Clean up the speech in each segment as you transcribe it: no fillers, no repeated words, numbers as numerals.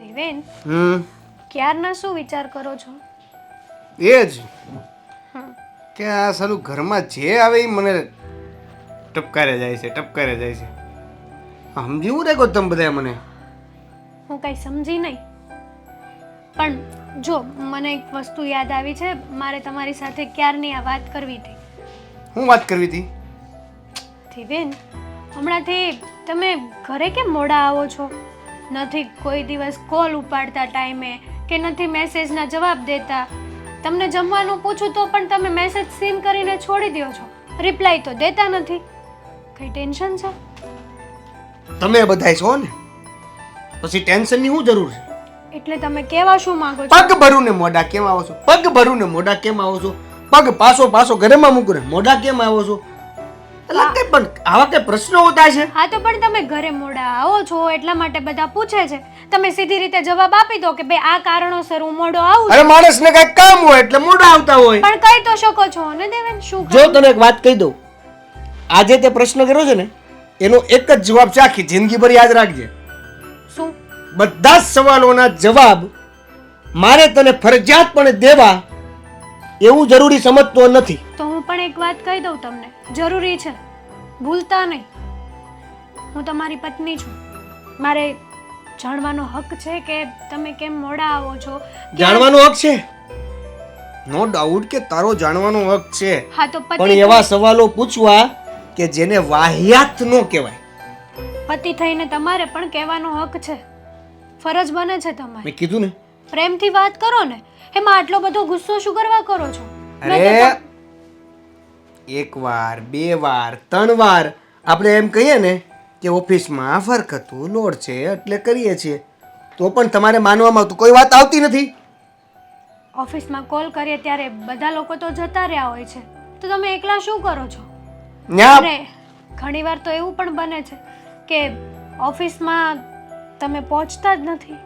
દેવેન, હમ ક્યારના શું વિચાર કરો છો? એ જ હમ, કે આ સાલું ઘરમાં જે આવે એ મને ટપકારે જાય છે ટપકારે જાય છે. સમજી હું રાખો તમે બધા મને. હું કઈ સમજી નહીં, પણ જો મને એક વસ્તુ યાદ આવી છે. મારે તમારી સાથે ક્યારની આ વાત કરવી હતી. હું વાત કરવી હતી? દેવેન, હમણાંથી તમે ઘરે કેમ મોડા આવો છો? નથી કોઈ દિવસ કોલ ઉપાડતા ટાઈમે, કે નથી મેસેજના જવાબ દેતા. તમને જમવાનું પૂછું તો પણ તમે મેસેજ સીન કરીને છોડી દો છો, રિપ્લાય તો દેતા નથી. કઈ ટેન્શન છે? તમે બધાય છો ને, પછી ટેન્શનની શું જરૂર છે? એટલે તમે કેવા શું માંગો છો? પગ ભરું ને મોઢા કેમ આવો છો? પગ ભરું ને મોઢા કેમ આવો છો? પગ પાછો પાછો ઘરેમાં મૂકું ને મોઢા કેમ આવો છો? એટલે કઈ પણ આવા કઈ પ્રશ્નો હોતા છે? હા, તો પણ તમે ઘરે મોડા આવો છો એટલા માટે બધા પૂછે છે. તમે સીધી રીતે જવાબ આપી દો કે ભાઈ આ કારણોસર હું મોડો આવું છું. અરે માણસને કઈ કામ હોય એટલે મોઢા આવતા હોય. પણ કહી તો શકો છો ને દેવેન, શું જો કહું? તને એક વાત કહી દઉં, આજે તે પ્રશ્ન કર્યો છે ને એનો એક જ જવાબ છે, આખી જિંદગી ભર યાદ રાખજે. શું? બધા જ સવાલોના જવાબ મારે તને ફરજિયાતપણે દેવા એવું જરૂરી સમજતો નથી. તો હું પણ એક વાત કહી દઉં તમને, જરૂરી છે, ભૂલતા નહીં. હું તમારી પત્ની છું, મારે જાણવાનો હક છે કે તમે કેમ મોડા આવો છો. જાણવાનો હક છે, નો ડાઉટ કે તારો જાણવાનો હક છે, હા, તો પણ એવા સવાલો પૂછવા કે જેને વાહિયાત નો કહેવાય. પતિ થઈને તમારે પણ કહેવાનો હક છે, ફરજ બને છે તમારી. મેં કીધું ને, પ્રેમથી વાત કરો ને, એમાં આટલો બધો ગુસ્સો શું કરવા કરો છો? અરે એક વાર, બે વાર, 3 વાર આપણે એમ કહીએ ને કે ઓફિસમાં ફરક હતું, લોડ છે એટલે કરીએ છીએ, તો પણ તમારે માનવામાં કોઈ વાત આવતી નથી. ઓફિસમાં કોલ કરીએ ત્યારે બધા લોકો તો જતા રહ્યા હોય છે, તો તમે એકલા શું કરો છો? ન્યા અને ઘણીવાર તો એવું પણ બને છે કે ઓફિસમાં તમે પહોંચતા જ નથી.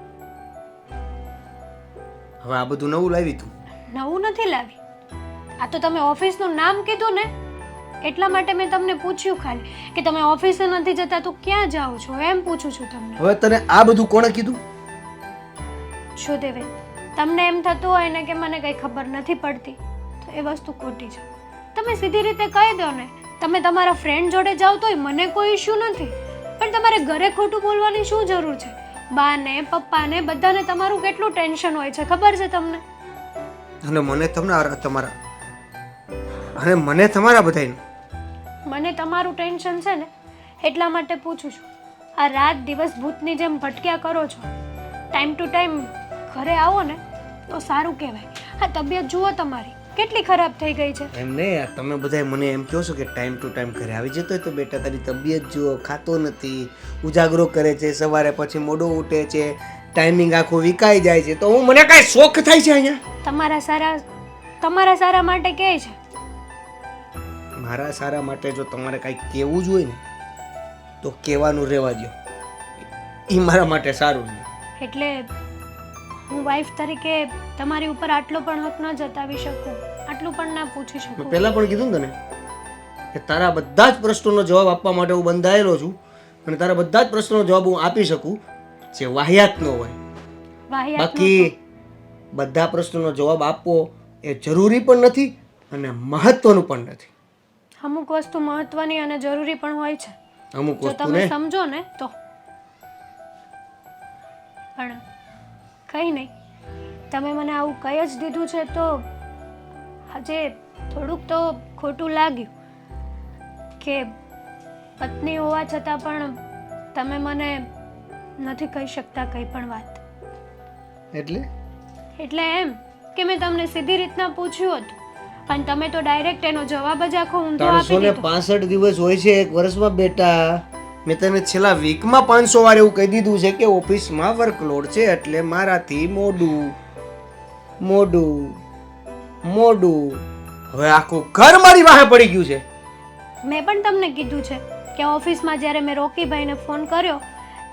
હવે આ બધું નવું લાવી તું. નવું નથી લાવી, આ તો તમે ઓફિસનું નામ કીધું ને એટલા માટે મેં તમને પૂછ્યું ખાલી કે તમે ઓફિસે નથી જતા તો ક્યાં જાઓ છો, એમ પૂછું છું તમને. હવે તને આ બધું કોણે કીધું? શું દેવે, તમને એમ થતું હોય ને કે મને કઈ ખબર નથી પડતી, તો એ વસ્તુ ખોટી છે. તમે સીધી રીતે કહી દો ને, તમે તમારા ફ્રેન્ડ જોડે જાઓ તોય મને કોઈ ઇશ્યુ નથી, પણ તમારે ઘરે ખોટું બોલવાની શું જરૂર છે? બા ને પપ્પા ને બધાને તમારું કેટલું ટેન્શન હોય છે ખબર છે તમને? અને મને તમારા અને મને તમારા બધાયનું મને તમારું ટેન્શન છે ને એટલા માટે પૂછું છું. આ રાત દિવસ ભૂતની જેમ ભટક્યા કરો છો, ટાઈમ ટુ ટાઈમ ઘરે આવો ને તો સારું કહેવાય. આ તબિયત જુઓ તમારી કેટલી ખરાબ થઈ ગઈ છે. એમ નહીં, તમે બધા મને એમ કહો છો કે ટાઈમ ટુ ટાઈમ ઘરે આવી જતો હોય તો બેટા તારી તબિયત જુઓ, ખાતો નથી, ઉજાગરો કરે છે, સવારે પછી મોડો ઉઠે છે, ટાઈમિંગ આખો વિકાઈ જાય છે, તો હું મને કાંઈ શોખ થાય છે અહીંયા? તમારા સારા માટે કહે છે. મારા સારા માટે જો તમારે કાંઈ કહેવું જ હોય ને તો કહેવાનું રહેવા દો, એ મારા માટે સારું છે. એટલે હું વાઈફ તરીકે તમારી ઉપર આટલો પણ હક ન જતાવી શકું, આટલું પણ ના પૂછી મેં શકું. પહેલાં પણ કીધું ને તને કે તારા બધા જ પ્રશ્નોનો જવાબ આપવા માટે હું બંધાયેલો છું, અને તારા બધા જ પ્રશ્નોનો જવાબ હું આપી શકું જે વાહિયાત ન હોય. બાકી બધા પ્રશ્નોનો જવાબ આપવો એ જરૂરી પણ નથી અને મહત્વનું પણ નથી. અમુક વસ્તુ મહત્વની અને જરૂરી પણ હોય છે, અમુક જો વસ્તુ તમે ને સમજો ને તો. પણ કંઈ નહીં, તમે મને આવું કહી જ દીધું છે તો આજે થોડુંક તો ખોટું લાગ્યું કે પત્ની હોવા છતાં પણ તમે મને નથી કહી શકતા કંઈ પણ વાત. એટલે એમ કે મેં તમને સીધી રીતના પૂછ્યું હતું પણ તમે તો ડાયરેક્ટ એનો જવાબ જ આખો ઊંધો આપી દીધો. 365 દિવસ હોય છે એક વર્ષમાં બેટા. મેં તને છેલ્લા વીકમાં 500 વાર એવું કહી દીધું છે કે ઓફિસમાં વર્કલોડ છે એટલે મારાથી મોડું. હવે આખું ઘર મારી વાહે પડી ગયું છે. મેં પણ તમને કીધું છે કે ઓફિસમાં જ્યારે મેં રોકીભાઈને ફોન કર્યો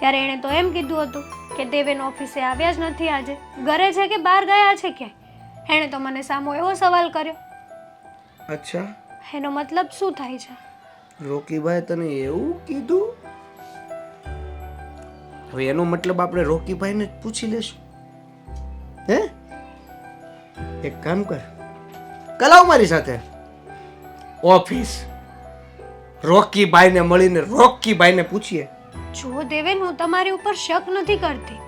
ત્યારે એણે તો એમ કીધું હતું કે દેવેન ઓફિસે આવ્યા જ નથી આજે, ઘરે છે કે બહાર ગયા છે ક્યાંય. એણે તો મને સામો એવો સવાલ કર્યો. અચ્છા, એનો મતલબ શું થાય છે? રોકીભાઈ તને એવું કીધું? હવે એનો મતલબ આપણે રોકીભાઈને જ પૂછી લેશું. હે એક કામ કર, કલાવ મારી સાથે ઓફિસ, રોકીભાઈને મળીને રોકીભાઈને પૂછીએ. જો દેવેન, હું તમારી ઉપર શક નથી કરતી.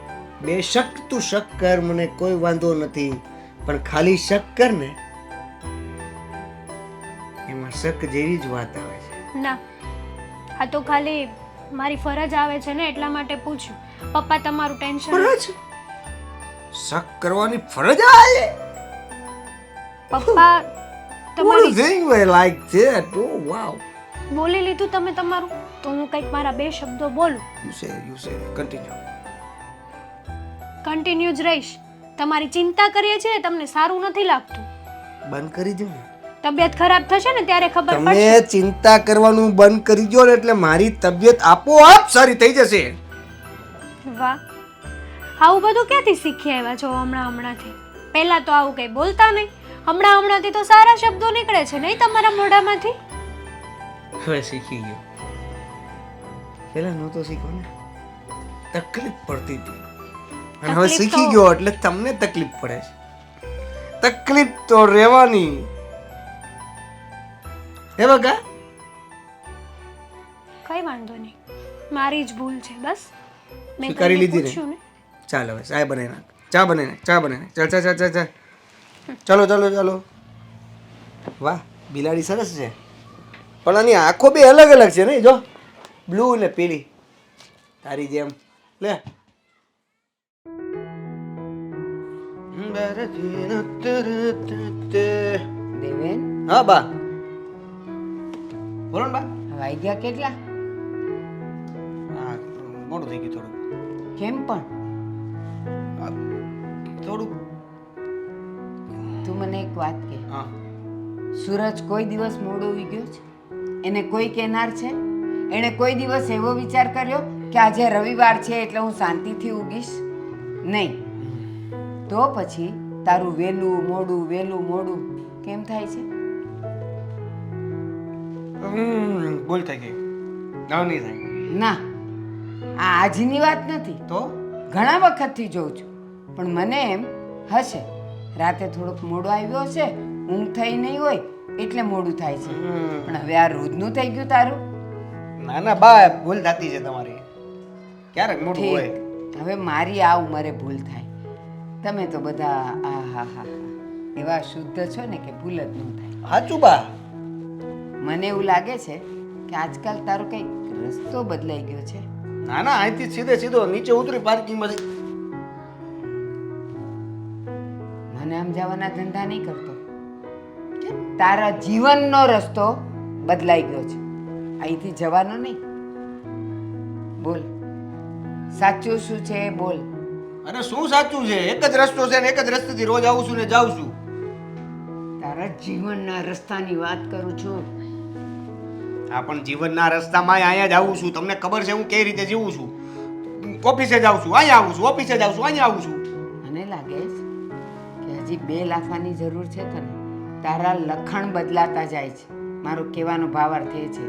બેશક તું શક કર, મને કોઈ વાંધો નથી, પણ ખાલી શક કર ને, એમાં શક જેવી જ વાત આવે છે. ના, આ તો ખાલી મારી ફરજ આવે છે ને એટલા માટે પૂછ્યું. પપ્પા તમારું ટેન્શન. ફરજ? શક કરવાની ફરજ આવે? પપ્પા તમારી thing I like that. Oh wow. બોલી લીધું તમે તમારું, તો હું કંઈક મારા બે શબ્દો બોલું. You say continue. કન્ટિન્યુ જ રહીશ. તમારી ચિંતા કરીએ છીએ તમને સારું નથી લાગતું. બંધ કરી દો ને. તબિયત ખરાબ થશે ને ત્યારે ખબર તમે પડશે. ચિંતા કરવાનું બંધ કરી દો ને એટલે મારી તબિયત આપોઆપ સારી થઈ જશે. વાહ, આવું બધું ક્યાંથી શીખી આવ્યા છો હમણાંથી? પહેલા તો આવું કઈ બોલતા નહીં, હમણાંથી તો સારા શબ્દો નીકળે છે નહીં તમારા મોઢામાંથી? હવે શીખી ગયો. પેલા નહોતો શીખો ને, તકલીફ પડતી હતી, અને હવે શીખી ગયો એટલે તમને તકલીફ પડે છે. તકલીફ તો રહેવાની. હે બકા, કઈ વાંધો નહીં, મારી જ ભૂલ છે બસ. મેં સ્વીકારી તમને લીધી ને? પૂછ્યું ને. ચાલ હવે ચા બનાવી નાખ, ચા બનાવી નાખ. ચાલ ચાલો. વાહ, બિલાડી સરસ છે, પણ આની આંખો બે અલગ અલગ છે નહીં? જો બ્લુ ને પીળી, તારી જેમ. લે દેવેન, હા બા, બોલો ને બા. વાગ્યા કેટલા? હા, મોડું થઈ ગયું થોડું. કેમ પણ? થોડું. તું મને એક વાત કહે, હા, સૂરજ કોઈ દિવસ મોડો ઉગ્યો છે? એને કોઈ કહેનાર છે? એણે કોઈ દિવસ એવો વિચાર કર્યો કે આજે રવિવાર છે એટલે હું શાંતિથી ઉગીશ? નહીં. તો પછી તારું વહેલું મોડું કેમ થાય છે? ભૂલ થઈ ગઈ. ના નહીં થાય. ના, આ આજની વાત નથી, તો ઘણા વખતથી જોઉં છું, પણ મને એમ હશે રાતે થોડોક મોડો આવ્યો હશે, ઊંઘ થઈ નહીં હોય એટલે મોડું થાય છે. પણ હવે આ રોજનું થઈ ગયું તારું. ના બા, ભૂલ થતી છે તમારી, ક્યારેક મોટું હોય. ઠીક, હવે મારી આ ઉંમરે ભૂલ થાય. તમે તો બધા આહાહા એવા શુદ્ધ છો ને કે ભૂલ જ ન થાય. સાચું બા. મને એવું લાગે છે કે આજકાલ તારો કંઈક રસ્તો બદલાઈ ગયો છે. ના અહીંથી સીધો નીચે ઉતરી પાર્કિંગમાંથી. મને આમ જવાના ધંધા નહીં કરતો. તારા જીવનનો રસ્તો બદલાઈ ગયો છે, અહીંથી જવાનો નહીં. બોલ, સાચું શું છે એ બોલ. અરે શું સાચું છે? એક જ રસ્તો છે ને એક જ રસ્તેથી રોજ આવું છું ને જાઉં છું. તારા જીવનના રસ્તાની વાત કરું છું. હા, પણ જીવનના રસ્તામાં અહીંયા જ આવું છું. તમને ખબર છે હું કઈ રીતે જીવું છું? ઓફિસે જાઉં છું, અહીંયા આવું છું, ઓફિસે જાઉં છું, અહીંયા આવું છું. મને લાગે છે કે હજી 2 લાફાની જરૂર છે તને. તારા લખણ બદલાતા જાય છે. મારો કહેવાનો ભાવાર્થ એ છે,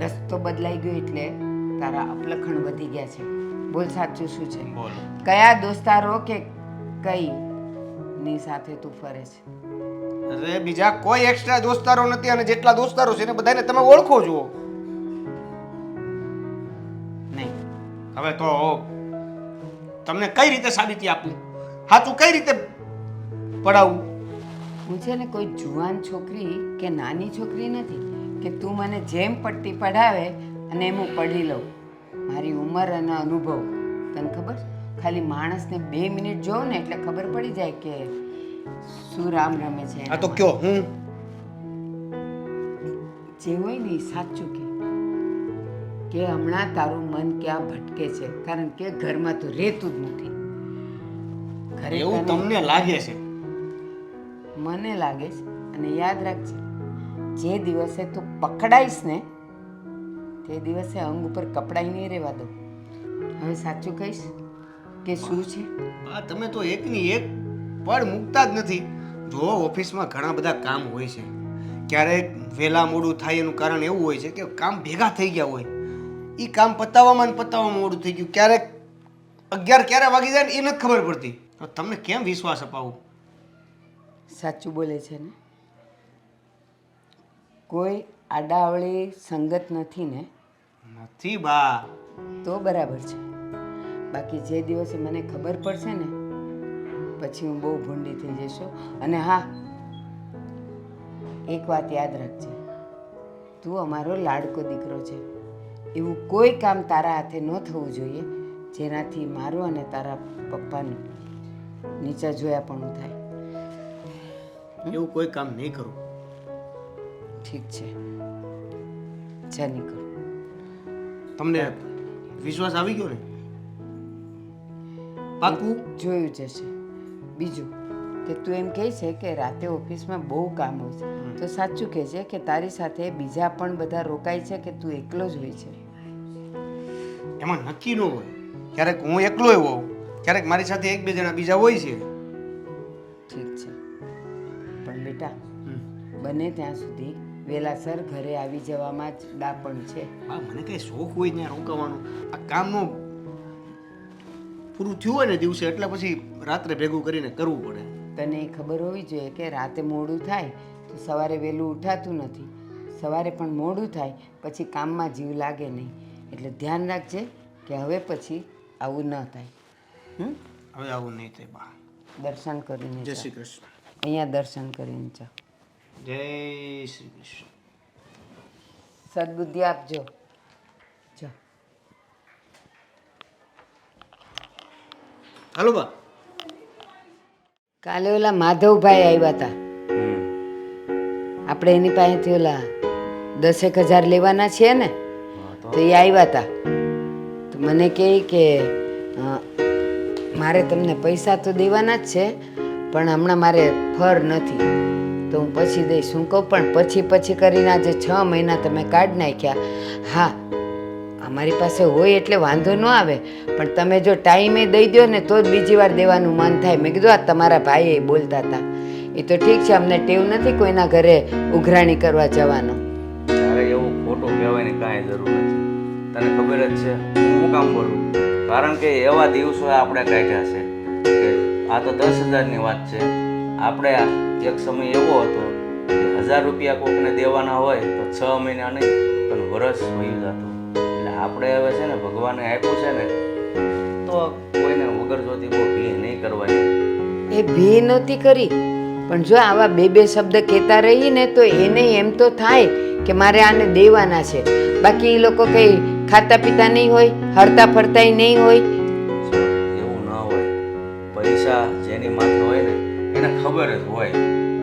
રસ્તો બદલાઈ ગયો એટલે તારા અપલખણ વધી ગયા છે. બોલ, સાચું શું છે? બોલ. કયા દોસ્તારો કે કઈ ની સાથે તું ફરે છે? અરે બીજા કોઈ એક્સ્ટ્રા દોસ્તારો નથી, અને જેટલા દોસ્તારો છે ને બધાને તમે ઓળખો છો. નહીં. હવે તો તમને કઈ રીતે સાબિતી આપું? સાચું કઈ રીતે પડાવું? હું છે ને કોઈ જુવાન છોકરી કે નાની છોકરી નથી કે તું મને જેમ પટ્ટી પઢાવે અને એમ હું પઢી લઉં. મારી ઉંમર અને અનુભવ તને ખબર, ખાલી માણસને 2 મિનિટ જોઉં ને એટલે ખબર પડી જાય કે શું રામ રમે છે. આ તો કયો હું જે હોય ને એ સાચું કે હમણાં તારું મન ક્યાં ભટકે છે, કારણ કે ઘરમાં તો રહેતું જ નથી. ઘરે એવું તને તમને લાગે છે? મને લાગે છે. અને યાદ રાખજે, જે દિવસે તું પકડાઈશ ને તે દિવસે અંગ ઉપર કપડાઈ નહીં રહેવા દો. હવે સાચું કહીશ કે શું છે? આ તમે તો એકની એક પડ મૂકતા જ નથી. જો ઓફિસમાં ઘણા બધા કામ હોય છે, ક્યારેક વહેલા મોડું થાય એનું કારણ એવું હોય છે કે કામ ભેગા થઈ ગયા હોય. એ કામ પતાવવામાં મોડું થઈ ગયું, ક્યારેક 11 ક્યારે વાગી જાય ને એ નથી ખબર પડતી. તો તમને કેમ વિશ્વાસ અપાવું? સાચું બોલે છે ને? કોઈ આડાવળી સંગત નથી ને? નથી બા. તો બરાબર છે. બાકી જે દિવસે મને ખબર પડશે ને પછી હું બહુ ભૂંડી થઈ જઈશું. અને હા, એક વાત યાદ રાખજે, તું અમારો લાડકો દીકરો છે. એવું કોઈ કામ તારા હાથે ન થવું જોઈએ જેનાથી મારું અને તારા પપ્પાનું નીચા જોયા પણ થાય. એવું કોઈ કામ નહીં કરું. ઠીક છે, જા નીકળ. તમને વિશ્વાસ આવી ગયો ને? પાકું? જોયું જશે. બીજું કે તું એમ કહે છે કે રાતે ઓફિસમાં બહુ કામ હોય છે, તો સાચું કહે છે કે તારી સાથે બીજા પણ બધા રોકાય છે કે તું એકલો જ હોય છે? એમાં નક્કી ન હોય. ક્યારેક હું એકલો હોઉં, ક્યારેક મારી સાથે એક બે જણા બીજા હોય છે. ઠીક છે, પણ બેટા બને ત્યાં સુધી વહેલાસર ઘરે આવી જવામાં જ ડાપણ છે. બા, મને કઈ શોખ હોય ત્યાં રોકાવાનો. આ કામનું પૂરું થયું હોય ને દિવસે એટલે પછી રાત્રે ભેગું કરીને કરવું પડે. તને એ ખબર હોવી જોઈએ કે રાતે મોડું થાય તો સવારે વહેલું ઉઠાતું નથી. સવારે પણ મોડું થાય પછી કામમાં જીવ લાગે નહીં. એટલે ધ્યાન રાખજે કે હવે પછી આવું ન થાય. હવે આવું નહીં થાય બા. દર્શન કરીને જય જા. શ્રી કૃષ્ણ. અહીંયા દર્શન કરીને જા. જય શ્રી કૃષ્ણ. સદબુદ્ધિ આપજો. જા. હાલો બા. કાલે ઓલા માધવભાઈ આવ્યા હતા. આપણે એની પાસેથી ઓલા 10,000 લેવાના છીએ ને, તો એ આવ્યા હતા. તો મને કહે કે મારે તમને પૈસા તો દેવાના જ છે, પણ હમણાં મારે ફર નથી, તો હું પછી દઈશ. હું કહું પણ પછી કરીને આજે 6 મહિના તમે કાઢી નાખ્યા. હા, અમારી પાસે હોય એટલે વાંધો ન આવે, પણ તમે જો ટાઈમે દઈ દો ને તો જ બીજી વાર દેવાનું મન થાય. મેં કીધું આ તમારા ભાઈ એ બોલતા હતા. એ તો ઠીક છે, અમને ટેવ નથી કોઈના ઘરે ઉઘરાણી કરવા જવાનો. તારે એવું ખોટું કહેવાની કાંઈ જરૂર નથી. તને ખબર જ છે હું કામ બોલું, કારણ કે એવા દિવસો આપણે કાઢ્યા છે કે આ તો 10,000ની વાત છે. આપણે એક સમય એવો હતો કે 1,000 રૂપિયા કોકને દેવાના હોય તો 6 મહિના નહીં પણ વરસ વયું જતું. એટલે આપણે હવે છે ને ભગવાને આપ્યું છે ને તો કોઈને વગર જોતી બહુ ભી નહીં કરવાની. એ ભી નહોતી કરી, પણ જો આવા બે શબ્દ કહેતા રહીએ ને તો એને એમ તો થાય કે મારે આને દેવાના છે. બાકી એ લોકો કંઈ ખાતા પીતા નહીં હોય, હરતા ફરતાય નહીં હોય. એવું ના હોય. પૈસા જેની માથે હોય ને એને ખબર જ હોય.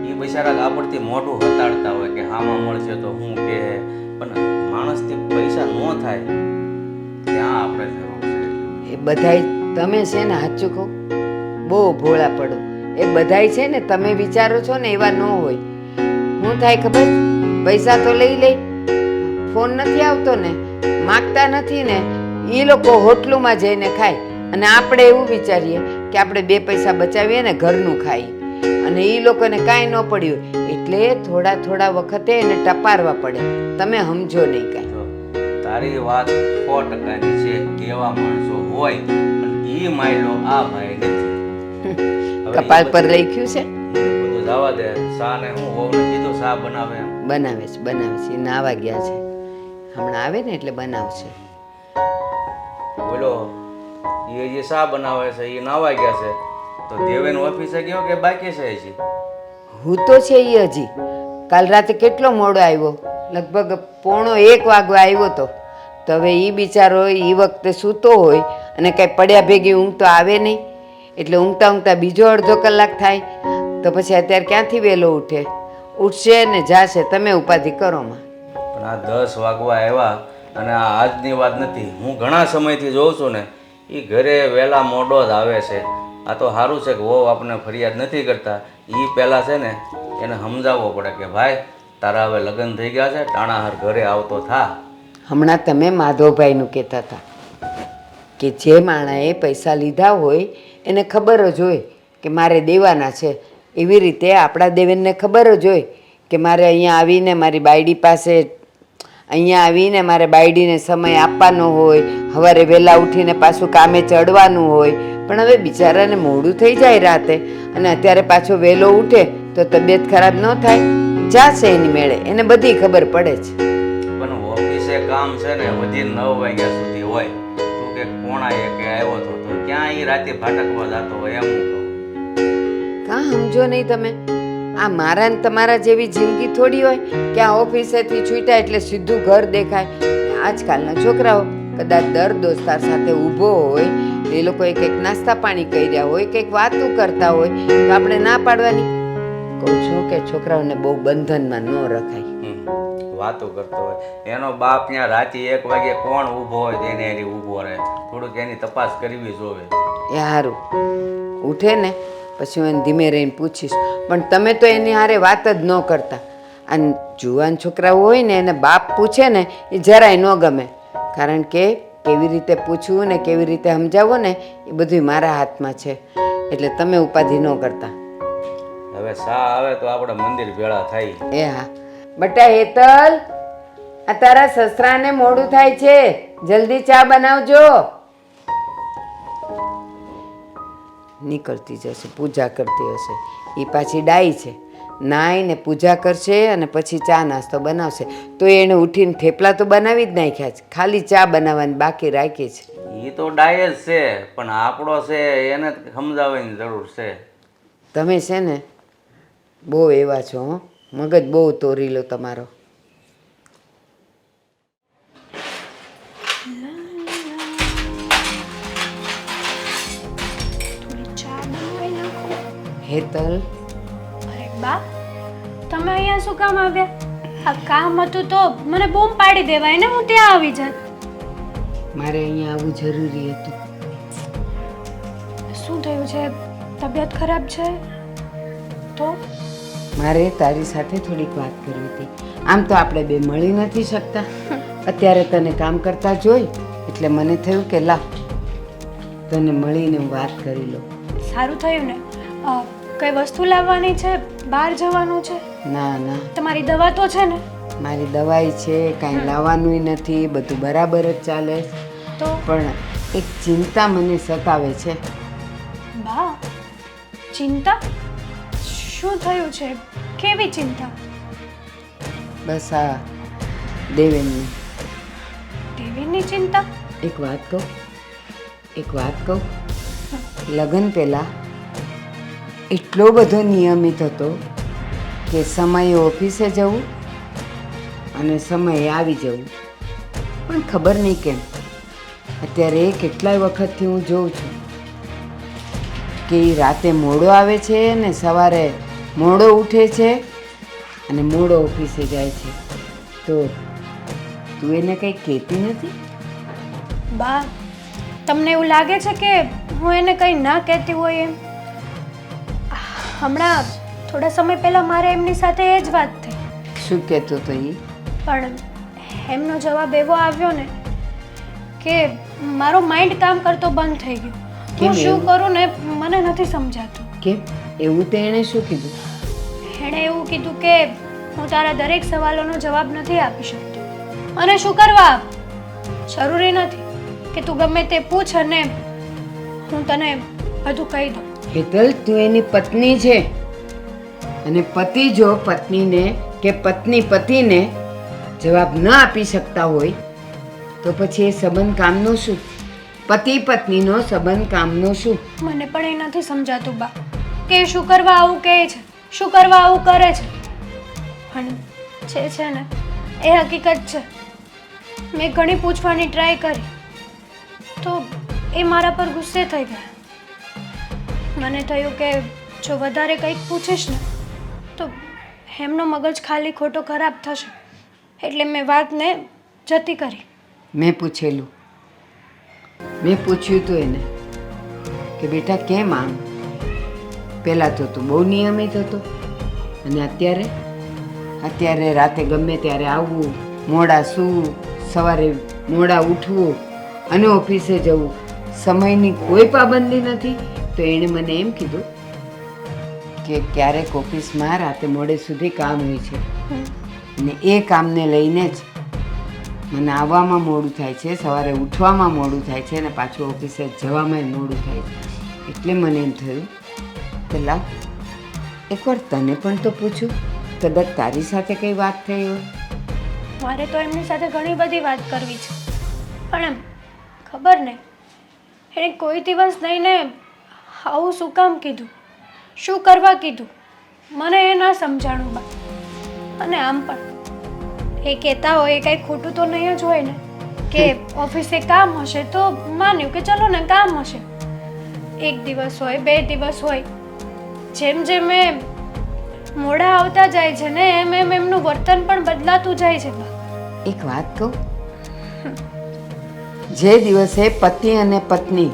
એ બિચારા આપણથી મોઢું હતાડતા હોય કે હામાં મળશે તો હું કે, પણ માણસથી પૈસા ન થાય ત્યાં આપણે જરૂર છે. એ બધાય તમે છે ને, સાચું કહું બહુ ભોળા પડો. એ બધાય છે ને તમે વિચારો છો ને એવા ન હોય. શું થાય ખબર? પૈસા તો લઈ લે, ફોન નથી આવતો ને, માગતા નથી ને, એ લોકો હોટલુમાં જઈને ખાય અને આપણે એવું વિચારીએ કે આપણે 2 પૈસા બચાવીએ ને ઘરનું ખાઈએ, અને એ લોકોને કાંઈ ન પડ્યું. એટલે થોડા વખતે એને ટપારવા પડે. તમે સમજો નહીં કાંઈ. જો તારી વાત 100%ની છે. કેવા માણસો હોય પણ એ માયલો આ ભાઈ નથી. કપાળ પર લખ્યું છે. એ બધું જવા દે. શા ને હું વહુને કીધું શા બનાવે એમ. બનાવે છે. એ નાવા ગયા છે, હમણાં આવે ને એટલે બનાવશે. બોલો એ જે શા બનાવે છે એ નાવા ગયા છે, તો દેવેન ઓફિસે ગયો કે બાકી છે હજી? હું તો છે એ હજી કાલ રાતે કેટલો મોડો આવ્યો, લગભગ 1:45 વાગવા આવ્યો તો હવે એ બિચારો એ વખતે સૂતો હોય અને કાંઈ પડ્યા ભેગી ઊંઘ તો આવે નહીં. એટલે ઊંઘતા બીજો અડધો કલાક થાય તો પછી અત્યારે ક્યાંથી વહેલો ઉઠે? ઉઠશે ને જાશે. તમે ઉપાધિ કરો માં. પણ આ 10 વાગવા આવ્યા અને આ આજની વાત નથી. હું ઘણા સમયથી જોઉં છું ને એ ઘરે વહેલા મોડો જ આવે છે. આ તો સારું છે કે વહુ આપણને ફરિયાદ નથી કરતા. એ પહેલાં છે ને એને સમજાવવો પડે કે ભાઈ તારા હવે લગ્ન થઈ ગયા છે, ટાણાહાર ઘરે આવતો થા. હમણાં તમે માધવભાઈનું કહેતા હતા કે જે માણાએ પૈસા લીધા હોય એને ખબર જ હોય કે મારે દેવાના છે. એવી રીતે આપણા દેવેનને ખબર જ હોય કે મારે અહીંયા આવીને મારી બાયડી પાસે અહીંયા આવીને મારે બાયડીને સમય આપવાનો હોય, સવારે વહેલા ઉઠીને પાછું કામે ચડવાનું હોય, પણ હવે બિચારાને મોડું થઈ જાય રાતે, અને અત્યારે પાછો વહેલો ઉઠે તો તબિયત ખરાબ ન થાય? જાશે એની મેળે, એને બધી ખબર પડે છે. પણ ઓફિસે કામ છે ને વધી 9 વાગ્યા સુધી હોય. તું કે કોણાએ કે આવ્યો તો ક્યાં એ રાતે ભાટકવા જતો હોય એમ હું કહું. કાં સમજો નહીં તમે? આ મારા ને તમારા જેવી જિંદગી થોડી હોય કે આ ઓફિસેથી છૂટ્યા એટલે સીધું ઘર દેખાય. આજકાલના છોકરાઓ કદાચ દર દોસ્તાર સાથે ઊભો હોય, એ લોકોએ કંઈક નાસ્તા પાણી કર્યા હોય, કંઈક વાતો કરતા હોય, તો આપણે ના પાડવાની? કહું છું કે છોકરાઓને બહુ બંધનમાં ન રખાય. વાતો કરતો હોય એનો બાપ ત્યાં રાતે 1 વાગે કોણ ઊભો હોય તેને એની ઊભો રહે. થોડુંક એની તપાસ કરવી જોવે. એ સારું ઉઠે ને પછી હું એને ધીમે રહીને પૂછીશ, પણ તમે તો એની હારે વાત જ ન કરતા. અને જુવાન છોકરાઓ હોય ને એને બાપ પૂછે ને એ જરાય ન ગમે, કારણ કે કેવી રીતે પૂછવું ને કેવી રીતે સમજાવવું ને એ બધું મારા હાથમાં છે, એટલે તમે ઉપાધિ ન કરતા. હવે સા આવે તો આપણે મંદિર ભેળા થાય. એ હા બટા હેતલ, આ તારા સસરાને મોડું થાય છે, જલ્દી ચા બનાવજો. નીકળતી જશે, પૂજા કરતી હશે. એ પાછી ડાઈ છે, નાઈને પૂજા કરશે અને પછી ચા નાસ્તો બનાવશે. તો એણે ઉઠીને થેપલા તો બનાવી જ નાખ્યા છે, ખાલી ચા બનાવવાની બાકી રાખી છે. એ તો ડાય જ છે, પણ આપણો છે એને સમજાવવાની જરૂર છે. તમે છે ને બહુ એવા છો, હો, મગજ બહુ તોરી લો તમારો. થોડી ચા બનાવી નાખો. હેતલ, અરે બા, તમે અહીંયા શું કામ આવ્યા? આ કામ હતું તો મને બૂમ પાડી દેવાય ને, હું ત્યાં આવી જાત. મારે અહીંયા આવવું જરૂરી હતું. શું થયું છે? તબિયત ખરાબ છે? તો મારે તારી સાથે થોડીક વાત કરવી હતી. આમ તો આપણે બે મળી નથી શકતા. અત્યારે તને કામ કરતા જોઈ એટલે મને થયું કે લા તને મળીને વાત કરી લો. સારું થયું ને. કઈ વસ્તુ લાવવાની છે? બહાર જવાનું છે? ના ના, તમારી દવા તો છે ને? મારી દવાઈ છે, કાંઈ લાવવાનું નથી, બધું બરાબર જ ચાલે. તો પણ એક ચિંતા મને સતાવે છે. બા, ચિંતા? શું થયું છે? કેવી ચિંતા? બસ આ દેવેનની. દેવીની ચિંતા? એક વાત કહું, લગ્ન પહેલાં એટલો બધો નિયમિત હતો કે સમયે ઓફિસે જવું અને સમયે આવી જવું, પણ ખબર નહીં કેમ અત્યારે કેટલાય વખતથી હું જોઉં છું કે એ રાતે મોડો આવે છે ને સવારે મોડો ઉઠે છે અને મોડો ઓફિસે જાય છે. તો તું એને કંઈ કહેતી નથી? બા, તમને એવું લાગે છે કે હું એને કંઈ ના કહેતી હોય એમ? હમણાં થોડા સમય પહેલાં મારે એમની સાથે એ જ વાત થઈ. શું કહેતો તો એ? પણ એમનો જવાબ એવો આવ્યો ને કે મારો માઇન્ડ કામ કરતો બંધ થઈ ગયો. કેમ હું શું એવું? કરું ને મને નથી સમજાતું. કેમ એવું? તે એણે શું કીધું? એણે એવું કીધું કે હું તારા દરેક સવાલોનો જવાબ નથી આપી શકતો. અને શું કરવા આપું? જરૂરી નથી કે તું ગમે તે પૂછ અને હું તને બધું કહી દઉં. હેતલ, તું એની પત્ની છે અને પતિ જો પત્નીને કે પત્ની પતિને જવાબ ન આપી શકતા હોય તો પછી એ સંબંધ કામનો શું? પતિ પત્નીનો સંબંધ કામનો શું? મને પણ એ નથી સમજાતું બા કે શું કરવા આવું કહે છે, શું કરવા આવું કરે છે. પણ જે છે ને એ હકીકત છે. મેં ઘણી પૂછવાની ટ્રાય કરી તો એ મારા પર ગુસ્સે થઈ ગયા. મને થયું કે જો વધારે કંઈક પૂછીશ ને તો એમનો મગજ ખાલી ખોટો ખરાબ થશે, એટલે મેં વાતને જતી કરી. મેં પૂછ્યું હતું એને કે બેટા કેમ આમ? પહેલાં તો તું બહુ નિયમિત હતો અને અત્યારે રાતે ગમે ત્યારે આવવું, મોડા સૂવું, સવારે મોડા ઉઠવું અને ઓફિસે જવું, સમયની કોઈ પાબંદી નથી. તો એણે મને એમ કીધું કે ક્યારેક ઓફિસમાં રાતે મોડે સુધી કામ હોય છે અને એ કામને લઈને જ મને આવવામાં મોડું થાય છે, સવારે ઉઠવામાં મોડું થાય છે અને પાછું ઓફિસે જવામાં મોડું થાય છે. એટલે મને એમ થયું કે લાવ એકવાર તને પણ તો પૂછું, કદાચ તારી સાથે કંઈ વાત થઈ હોય. મારે તો એમની સાથે ઘણી બધી વાત કરવી છે, પણ એમ ખબર નહીં એણે કોઈ દિવસ નહીં ને આવું શું કામ કીધું, શું કરવા કીધું, મને એ ના સમજાણું બા. અને આમ પણ એ કહેતા હોય એ કાંઈ ખોટું તો નહીં જ હોય ને કે ઓફિસે કામ હશે તો માન્યું કે ચલો ને કામ હશે. એક દિવસ હોય, 2 દિવસ હોય, જેમ જેમ એ મોડા આવતા જાય છે ને એમ એમ એમનું વર્તન પણ બદલાતું જાય છે બા. એક વાત કહું, જે દિવસે પતિ અને પત્ની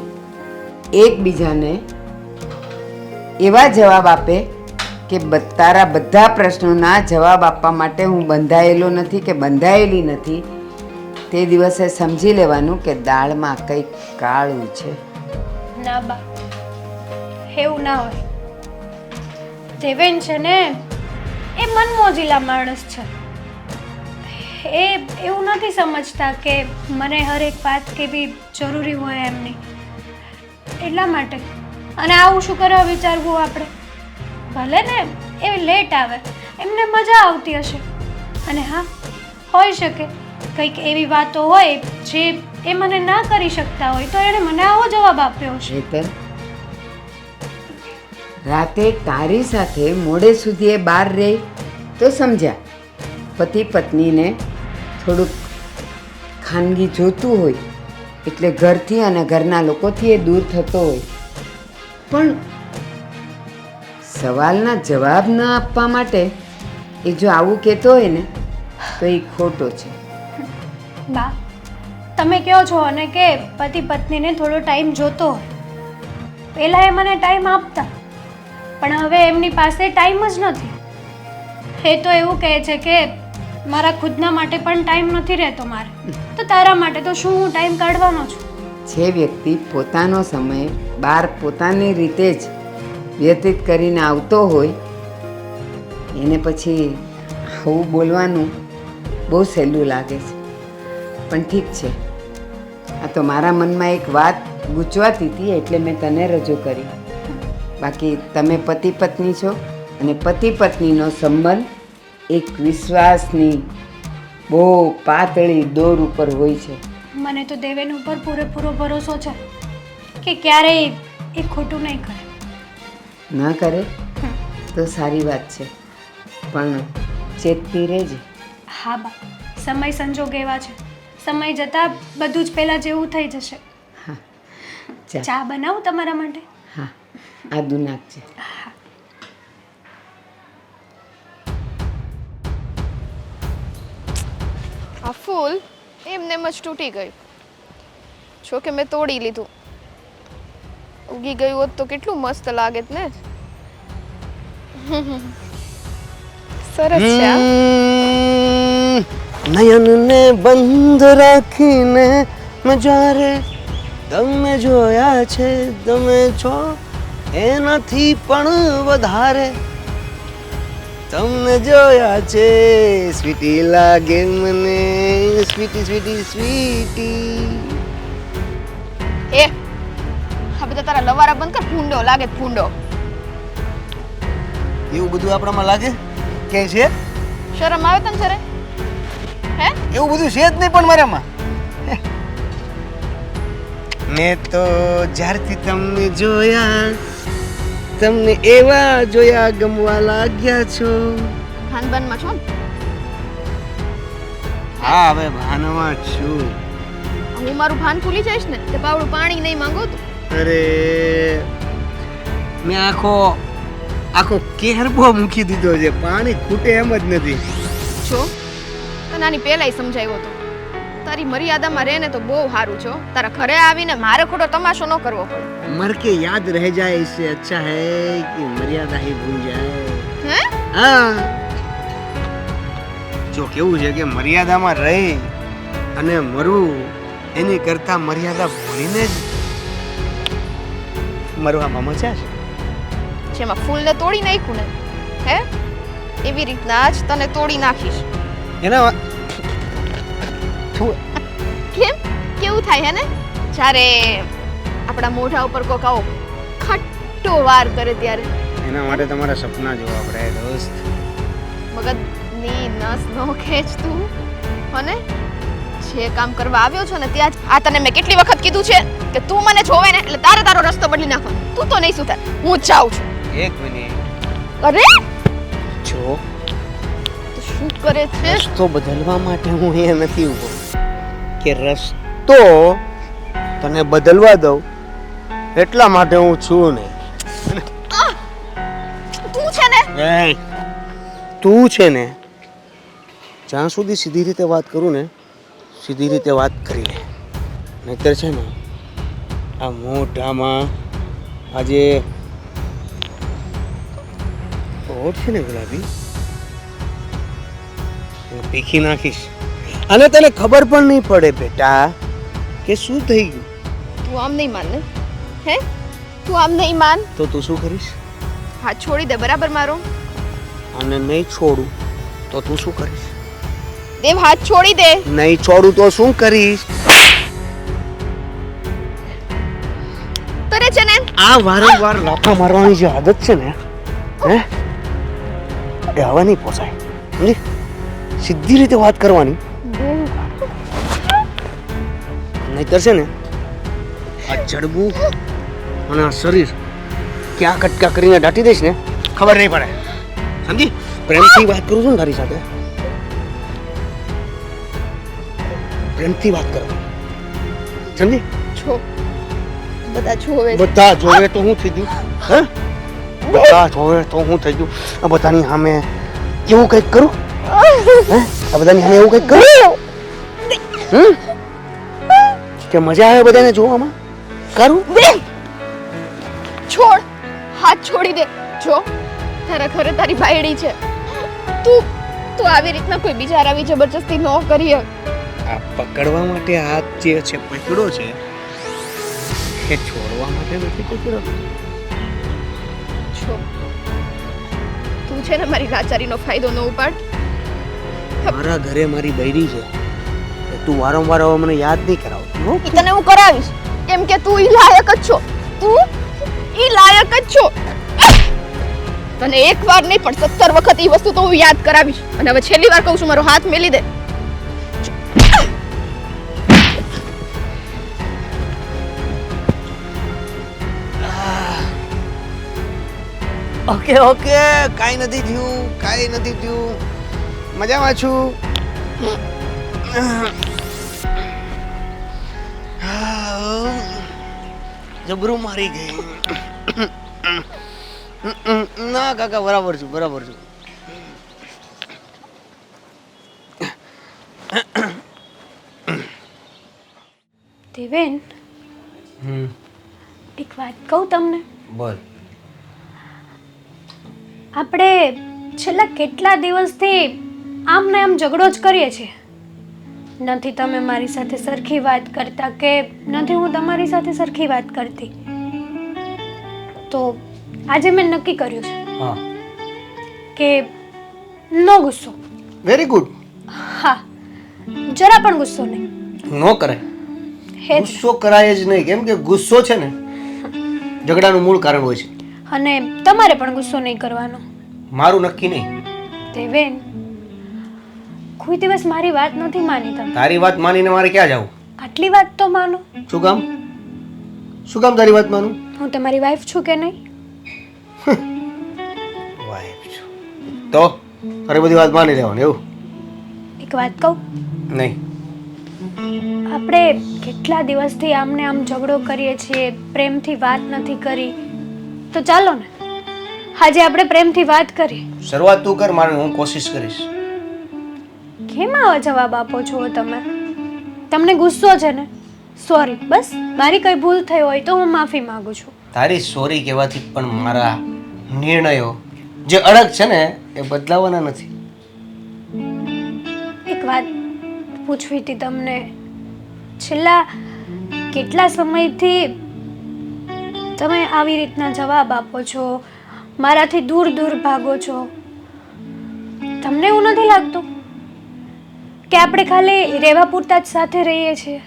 એકબીજાને એવા જવાબ આપે કે તારા બધા પ્રશ્નોના જવાબ આપવા માટે હું બંધાયેલો નથી કે બંધાયેલી નથી, તે દિવસે સમજી લેવાનું કે દાળમાં કંઈક કાળું છે. ના બા, એવું ના હોય. દેવેન છે ને એ મનમોજીલા માણસ છે. એ એવું નથી સમજતા કે મને હરેક વાત કેવી જરૂરી હોય એમની, એટલા માટે. અને આવું શું કરવા વિચારવું આપણે? ભલે ને એ લેટ આવે, એમને મજા આવતી હશે. અને હા, હોઈ શકે કંઈક એવી વાતો હોય જે એ મને ના કરી શકતા હોય તો એણે મને આવો જવાબ આપ્યો હશે. હેતલ, રાતે તારી સાથે મોડે સુધી એ બહાર રહે તો સમજ્યા, પતિ પત્નીને થોડુંક ખાનગી જોતું હોય એટલે ઘરથી અને ઘરના લોકોથી એ દૂર થતો હોય, પણ સવાલના જવાબ ન આપવા માટે એ જો આવું કહેતો હોય ને તો એ ખોટો છે. બા, તમે કહો છો અને કે પતિ પત્નીને થોડો ટાઈમ જોતો હોય. પહેલાં એ મને ટાઈમ આપતા, પણ હવે એમની પાસે ટાઈમ જ નથી. એ તો એવું કહે છે કે મારા ખુદના માટે પણ ટાઈમ નથી રહેતો મારે, તો તારા માટે તો શું હું ટાઈમ કાઢવાનો છું. જે વ્યક્તિ પોતાનો સમય બહાર પોતાની રીતે જ વ્યતીત કરીને આવતો હોય એને પછી આવું બોલવાનું બહુ સહેલું લાગે છે. પણ ઠીક છે, આ તો મારા મનમાં એક વાત ગૂંચવાતી હતી એટલે મેં તને રજૂ કરી. બાકી તમે પતિ પત્ની છો અને પતિ પત્નીનો સંબંધ એક વિશ્વાસની બહુ પાતળી દોર ઉપર હોય છે. મને તો દેવેન ઉપર પૂરેપૂરો ભરોસો છે કે ક્યારેય એ ખોટું નહીં કરે. ન કરે તો સારી વાત છે, પણ ચેતતી રહેજે. હા બા, સમય સંજોગ એવા છે, સમય જતાં બધું જ પહેલાં જેવું થઈ જશે. હા, ચા. ચા બનાવું તમારા માટે? હા, આદુ નાખજે. આ ફૂલ એમને એમ જ તૂટી ગયું. જો કે મેં તોડી લીધું. ઉગી ગયું હોત તો કેટલું મસ્ત લાગેત ને. સરસ છે આ. નયનને બંધ રાખીને મેં જ્યારે તમને જોયા છે, તમે છો એનાથી પણ વધારે તમને જોયા છે. સ્વીટી લાગે મને, સ્વીટી સ્વીટી સ્વીટી. એ આ બધા તારા લવારા બંધ કર, ભૂંડો લાગે ભૂંડો. એવું બધું આપણામાં લાગે કે છે? શરમ આવે તને જરે? હે? એવું બધું છે જ નહીં પણ મારામાં. મેં તો જ્યારથી તમને જોયા, તમને એવા જોયા ગમવા લાગ્યા છો. ભાનબાનમાં છો ને? હા, હવે ભાનમાં છું. હું મારું ભાન ભૂલી જઈશ ને તે પાવડું પાણી નહીં માંગો તો. અરે મેં આખો કેરબો મૂકી દીધો છે, પાણી ખૂટે એમ જ નથી. જો તને આની પહેલાંય સમજાવ્યો હતો, તારી મર્યાદામાં રહે ને તો બહુ સારું છો. તારા ઘરે આવીને મારે ખોટો તમાશો ન કરવો પડે. મર કે યાદ રह जाए इससे अच्छा है कि मर्यादा ही भूल जाए. હે? હા, જો કેવું છે કે મર્યાદામાં રહી અને મરવું એની કરતા મર્યાદા ભૂલીને જ મરવામાં મજા છે. જેમાં ફૂલને તોડી નાખ્યું ને, હે એવી રીતના જ તને તોડી નાખીશ. એના મીઠું. કેમ કેવું થાય હે ને જ્યારે આપણા મોઢા ઉપર કોક આવો ખટ્ટો વાર કરે ત્યારે એના માટે તમારા સપના જોવા પડે દોસ્ત. મગજની નસ નો ખેંચ તું અને જે કામ કરવા આવ્યો છો ને ત્યાં જ આ તને મેં કેટલી વખત કીધું છે કે તું મને જોવે ને એટલે તારો રસ્તો બદલી નાખવાનો. તું તો નહીં સુધાર, હું જ જાઉં છું. એક મિનિટ. અરે જો તું શું કરે છે? રસ્તો બદલવા માટે હું એ નથી ઊભો કે રસ્તો તને બદલવા દઉં એટલા માટે હું છું નહીં. તું છે ને તું છે ને જ્યાં સુધી સીધી રીતે વાત કરું ને સીધી રીતે વાત કરી લે, નહીતર છે ને આ મોઢામાં આજે ઓઠ છે ને ગુલાબી હું પીખી નાખીશ અને તને ખબર પણ નહીં પડે બેટા કે શું થઈ ગયું. તું આમ નહીં માન ને હે તું આમ નહીં માન તો તું શું કરીશ? હાથ છોડી દે બરાબર મારો. અને નહીં છોડું તો તું શું કરીશ? દેવ હાથ છોડી દે. નહીં છોડું તો શું કરીશ? તને છે ને આ વારંવાર લાફા મારવાની જે આદત છે ને હે એ હવે નહીં પોસાય. સમજી? સીધી રીતે વાત કરવાની, નહીતર છે ને આ જડબું અને આ શરીર ક્યાં કટકા કરીને દાટી દઈશ ને ખબર નહીં પડે. સમજી? પ્રેમથી વાત કરું છું ને તારી સાથે, પ્રેમથી વાત કરો. સમજી? છો બધા જોવે છે. બધા જોવે તો હું થઈ ગયું? હે બધા જોવે તો હું થઈ ગયું? આ બધાની સામે એવું કંઈક કરું? હે આ બધાની સામે એવું કંઈક કરું? કે મજા આવે બધાને જોવામાં? કરું? છોડ હાથ છોડી દે. જો તારા ઘરે તારી બાયડી છે, તું આવી રીતના કોઈ બીજા આવી જબરજસ્તી ન કરી. આ પકડવા માટે હાથ જે છે પકડો છે એ છોડવા માટે નથી પકડો. છો તું છે ને મારી લાચારીનો ફાયદો ન ઉપાડ. મારા ઘરે મારી બૈરી છે એ તું વારંવાર હવે મને યાદ નહીં કરાવતી હો. ઈ તને હું કરાવીશ કેમ કે તું ઈ લાયક જ છો. તું ઈ લાયક જ છો. તને એક વાર નહીં પણ 17 વખત ઈ વસ્તુ તો હું યાદ કરાવીશ. અને હવે છેલ્લી વાર કહું છું મારો હાથ મેલી દે. ઓકે ઓકે કાંઈ નથી થયું, કાંઈ નથી થયું, મજામાં છું. જબરું મારી ગઈ. ના કાકા બરાબર છું, બરાબર છું. દેવેન એક વાત કહું તમને. બોલ. આપણે છેલ્લા કેટલા દિવસથી આમ ને આમ ઝઘડો જ કરીએ છીએ. નથી તમે મારી સાથે સરખી વાત કરતા કે નથી હું તમારી સાથે સરખી વાત કરતી. તો આજે મેં નક્કી કર્યું છે હા. કે નો ગુસ્સો. Very good. હા, જરા પણ ગુસ્સો નહીં. નો કરાય. હે જ. ગુસ્સો કરાય જ નહીં, કેમ કે ગુસ્સો છે ને ઝઘડાનું મૂળ કારણ હોય છે. અને તમારે પણ ગુસ્સો નહીં કરવાનો. મારું નક્કી નહીં. દેવેન કોઈ દિવસ મારી વાત નથી માની તમે. તારી વાત માનીને મારે ક્યાં જવું? આટલી વાત તો માનો. શું કામ? શું કામ તારી વાત માનું? હું તમારી વાઈફ છું કે નહીં? વાઈફ છું તો તારી બધી વાત માની લેવાની એવું? એક વાત કહું, નહીં. આપણે કેટલા દિવસથી આમને આમ ઝઘડો કરીએ છીએ, પ્રેમથી વાત નથી કરી. તો ચાલો ને આજે આપણે પ્રેમથી વાત કરીએ. શરૂઆત તું કર, મારે હું કોશિશ કરીશ. કેમ આવા જવાબ આપો છો તમે? તમને ગુસ્સો છે ને? સોરી, બસ મારી કઈ ભૂલ થઈ હોય તો હું માફી માંગુ છું. તારી સોરી કહેવાથી પણ મારા નિર્ણયો જે અડગ છે ને એ બદલાવાના નથી. એક વાત પૂછવી હતી તમને. છેલ્લા કેટલા સમયથી તમે આવી રીતના જવાબ આપો છો, મારાથી દૂર દૂર ભાગો છો. તમને એવું નથી લાગતું કે આપણે ખાલી રહેવા પૂરતા જ સાથે રહીએ છીએ?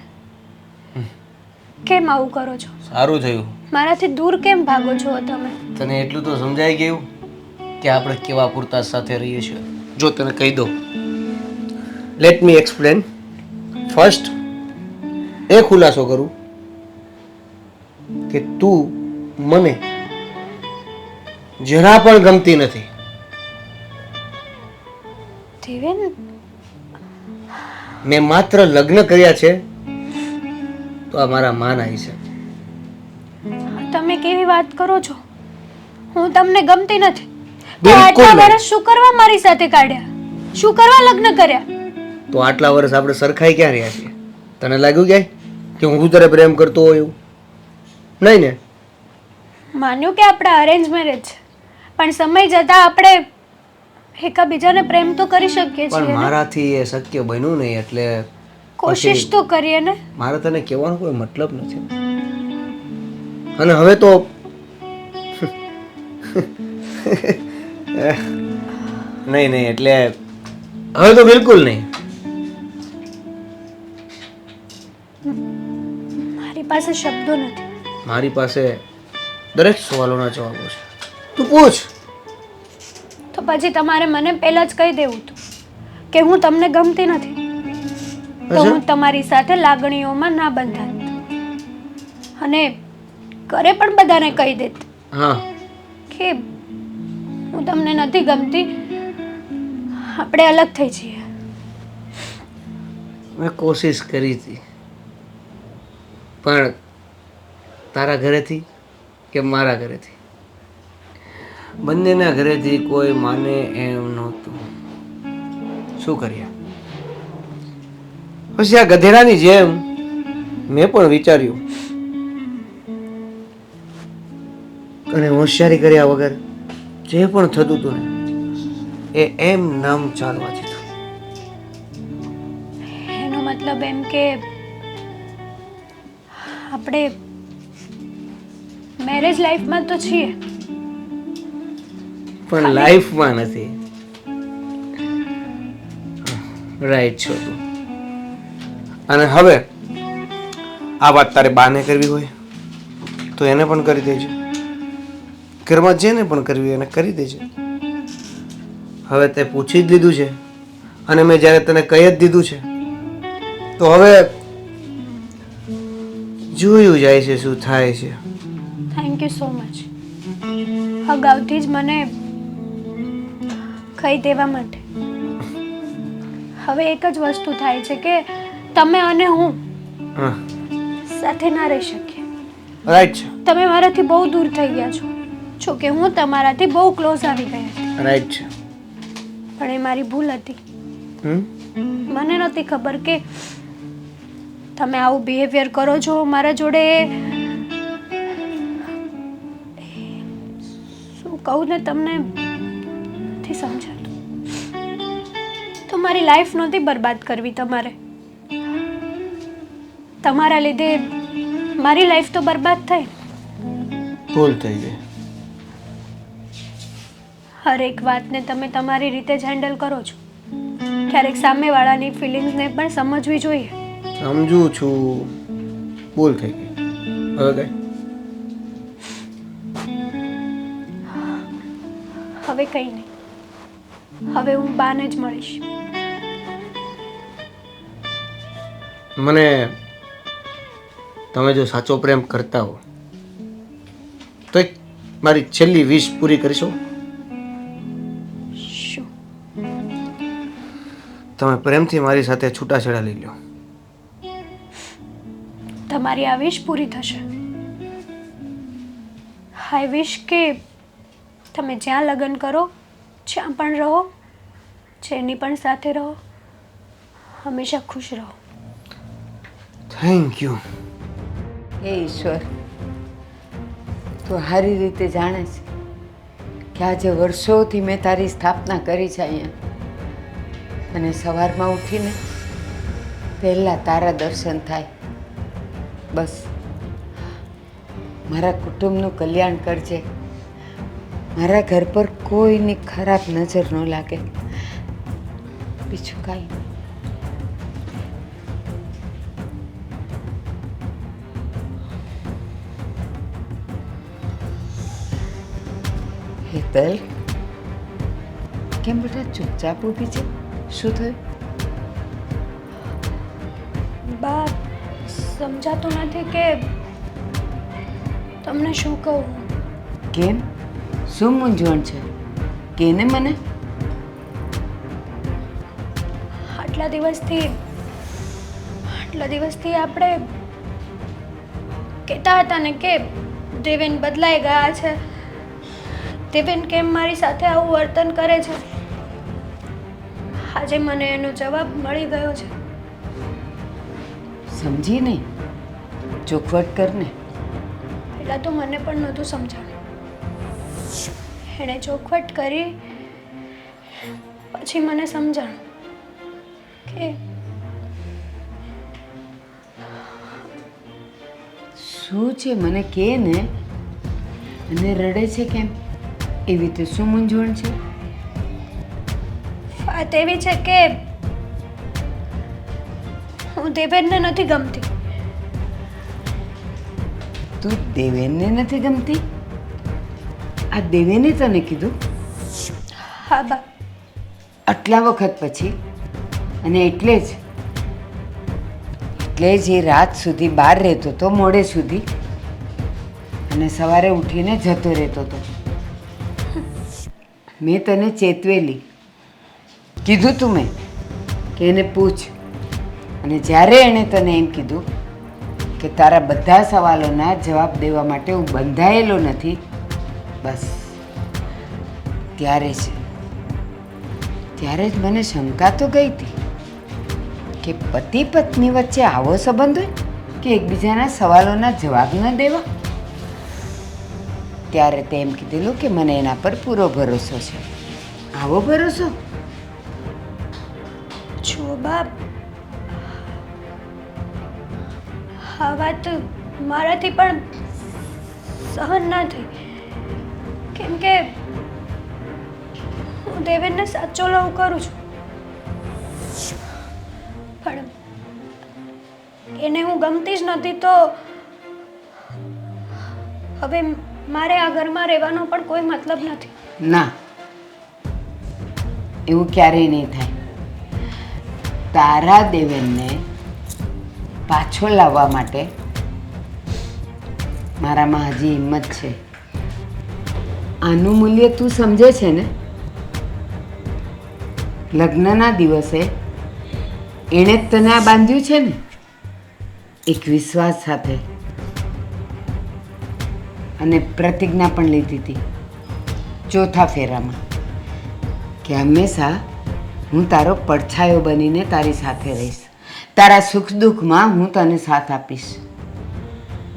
કેમ આવું કરો છો? સારું થયું. મારાથી દૂર કેમ ભાગો છો તમે? તને એટલું તો સમજાઈ ગયું કે આપણે કેવા પૂરતા સાથે રહીએ છીએ. જો તને કહી દઉં, લેટ મી એક્સપ્લેન. ફર્સ્ટ એ ખુલાસો કરું કે તું મને જરા પણ ગમતી નથી. દેવેન, મેં માત્ર લગ્ન કર્યા છે તો આ મારા માના હિસાબ. તમે કેવી વાત કરો છો? હું તમને ગમતી નથી તો બિલકુલ આટલા નહીં. વર્ષ શું કરવા મારી સાથે કાઢ્યા? શું કરવા લગ્ન કર્યા? તો આટલા વર્ષ આપણે સરખાઈ ક્યાં રહ્યા છીએ? તને લાગ્યું ક્યાંય કે હું તારે પ્રેમ કરતો હોય એવું? નહીં ને? માન્યું કે આપણા અરેન્જ મેરેજ છે, પણ સમય જતાં આપણે એકબીજાને પ્રેમ તો કરી શકીએ પણ છીએ ને? મારાથી એ શક્ય બન્યું નહીં એટલે કોશિશ તો કરીએ ને. મારે તને કહેવાનો કોઈ મતલબ નથી. અને હવે તો નહીં એટલે હવે તો બિલકુલ નહીં. મારી પાસે શબ્દો નથી. મારી પાસે દરેક સવાલોના જવાબો છે. તું પૂછ. તો પછી તમારે મને પહેલા જ કહી દેવું હતું કે હું તમને ગમતી નથી, તો અચ્છા. હું તમારી સાથે લાગણીઓમાં ના બંધાત અને ઘરે પણ બધાને કહી દેત હા, કે હું તમને નથી ગમતી, આપણે અલગ થઈ જઈએ. મેં કોશિશ કરી હતી, પણ તારા ઘરેથી કે મારા ઘરેથી, બંનેના ઘરેથી કોઈ માને એમ નહોતું. શું કરીએ? પછી આ ગધેડાની જેમ મેં પણ વિચાર્યું અને હોશિયારી કર્યા વગર જે પણ થતું હતું ને એ એમ નામ ચાલવા દીધું. એનો મતલબ એમ કે આપણે મેરેજ લાઈફમાં તો છીએ, પણ લાઈફમાં નથી. રાઈટ છો તું. અને હવે આ વાત તારે બાને કરવી હોય તો એને પણ કરી દેજે. ઘરમાં જેને પણ કરવી હોય એને કરી દેજે. હવે તે પૂછી જ લીધું છે અને મેં જ્યારે તને કહી જ દીધું છે તો હવે જોયું જાય છે શું થાય છે. થેન્ક યુ સો મચ અગાઉથી જ મને કહી દેવા માટે. હવે એક જ વસ્તુ થાય છે કે તમે અને હું હા, સાથે ના રહી શકીએ. રાઈટ છે. તમે મારાથી બહુ દૂર થઈ ગયા છો, જો કે હું તમારાથી બહુ ક્લોઝ આવી ગઈ હતી, રાઈટ છે. પણ એ મારી ભૂલ હતી. મને નહોતી ખબર કે તમે આવું બિહેવિયર કરો છો મારા જોડે. શું કહું ને તમને નથી સમજાતું. તો મારી લાઈફ નહોતી બરબાદ કરવી તમારે. તમારા લીધે મારી લાઈફ તો બરબાદ થઈ. ભૂલ થઈ ગઈ. હરેક વાતને તમે તમારી રીતે જ હેન્ડલ કરો છો. ક્યારેક સામેવાળાની ફિલિંગ્સને પણ સમજવી જોઈએ. સમજુ છું, ભૂલ થઈ ગઈ. હવે કઈ હવે કંઈ નહીં. હવે હું બાને જ મળીશ. મને તમે જો સાચો પ્રેમ કરતા હો તો એક મારી છેલ્લી વિશ પૂરી કરીશો? શું? તમે પ્રેમથી મારી સાથે છૂટાછેડા લઈ લો. તમારી આ વિશ પૂરી થશે. આઈ વિશ કે તમે જ્યાં લગ્ન કરો, જ્યાં પણ રહો, જેની પણ સાથે રહો, હંમેશા ખુશ રહો. Thank you. હે ઈશ્વર, તું સારી રીતે જાણે છે કે આજે વર્ષોથી મેં તારી સ્થાપના કરી છે અહીંયા, અને સવારમાં ઉઠીને પહેલાં તારા દર્શન થાય. બસ મારા કુટુંબનું કલ્યાણ કરજે, મારા ઘર પર કોઈની ખરાબ નજર ન લાગે, બીજું કાંઈ નહીં. હેતલ, કેમ બેટા ચૂપચાપ ઊભી છે? શું થયું? બા સમજાતું નથી કે તમને શું કહું. કેમ? શું મૂંઝવણ છે? કેને મને? આટલા દિવસથી આપણે કહેતા હતા ને કે દેવેન બદલાઈ ગયા છે. દેવેન કેમ મારી સાથે આવું વર્તન કરે છે? આજે મને એનો જવાબ મળી ગયો છે. સમજી નહીં, ચોખવટ કરને. પહેલાં તો મને પણ નહોતું સમજાણું. એણે ચોખવટ કરી પછી મને સમજાણું કે શું છે મને કે ને. અને રડે છે કેમ? એવી તો શું મૂંઝવણ છે? વાત એવી છે કે હું દેવેનને નથી ગમતી. તું દેવેનને નથી ગમતી? આ દેવેને તને કીધું? હા બા. આટલા વખત પછી? અને એટલે જ એ રાત સુધી બહાર રહેતો હતો, મોડે સુધી, અને સવારે ઉઠીને જતો રહેતો હતો. મેં તને ચેતવેલી, કીધું તું મેં કે એને પૂછ. અને જ્યારે એણે તને એમ કીધું કે તારા બધા સવાલોના જવાબ દેવા માટે હું બંધાયેલો નથી, બસ ત્યારે જ મને શંકા તો ગઈ હતી કે પતિ પત્ની વચ્ચે આવો સંબંધ હોય કે એકબીજાના સવાલોના જવાબ ન દેવા. ત્યારે તે એમ કીધેલું કે મને એના પર પૂરો ભરોસો છે. આવો ભરોસો? જુઓ બાપ, આ વાત મારાથી પણ સહન ના થઈ. કેમ કે હું દેવેનને સાચો લવ કરું છું, પણ એને હું ગમતી જ નથી. તો હવે મારે આ ઘરમાં રહેવાનો પણ કોઈ મતલબ નથી. ના, એવું ક્યારેય નહીં થાય. તારા દેવેનને પાછો લાવવા માટે મારામાં હજી હિંમત છે. આનું મૂલ્ય તું સમજે છે ને? લગ્નના દિવસે એણે જ તને આ બાંધ્યું છે ને, એક વિશ્વાસ સાથે. અને પ્રતિજ્ઞા પણ લીધી હતી ચોથા ફેરામાં કે હંમેશા હું તારો પડછાયો બનીને તારી સાથે રહીશ, તારા સુખ દુઃખમાં હું તને સાથ આપીશ.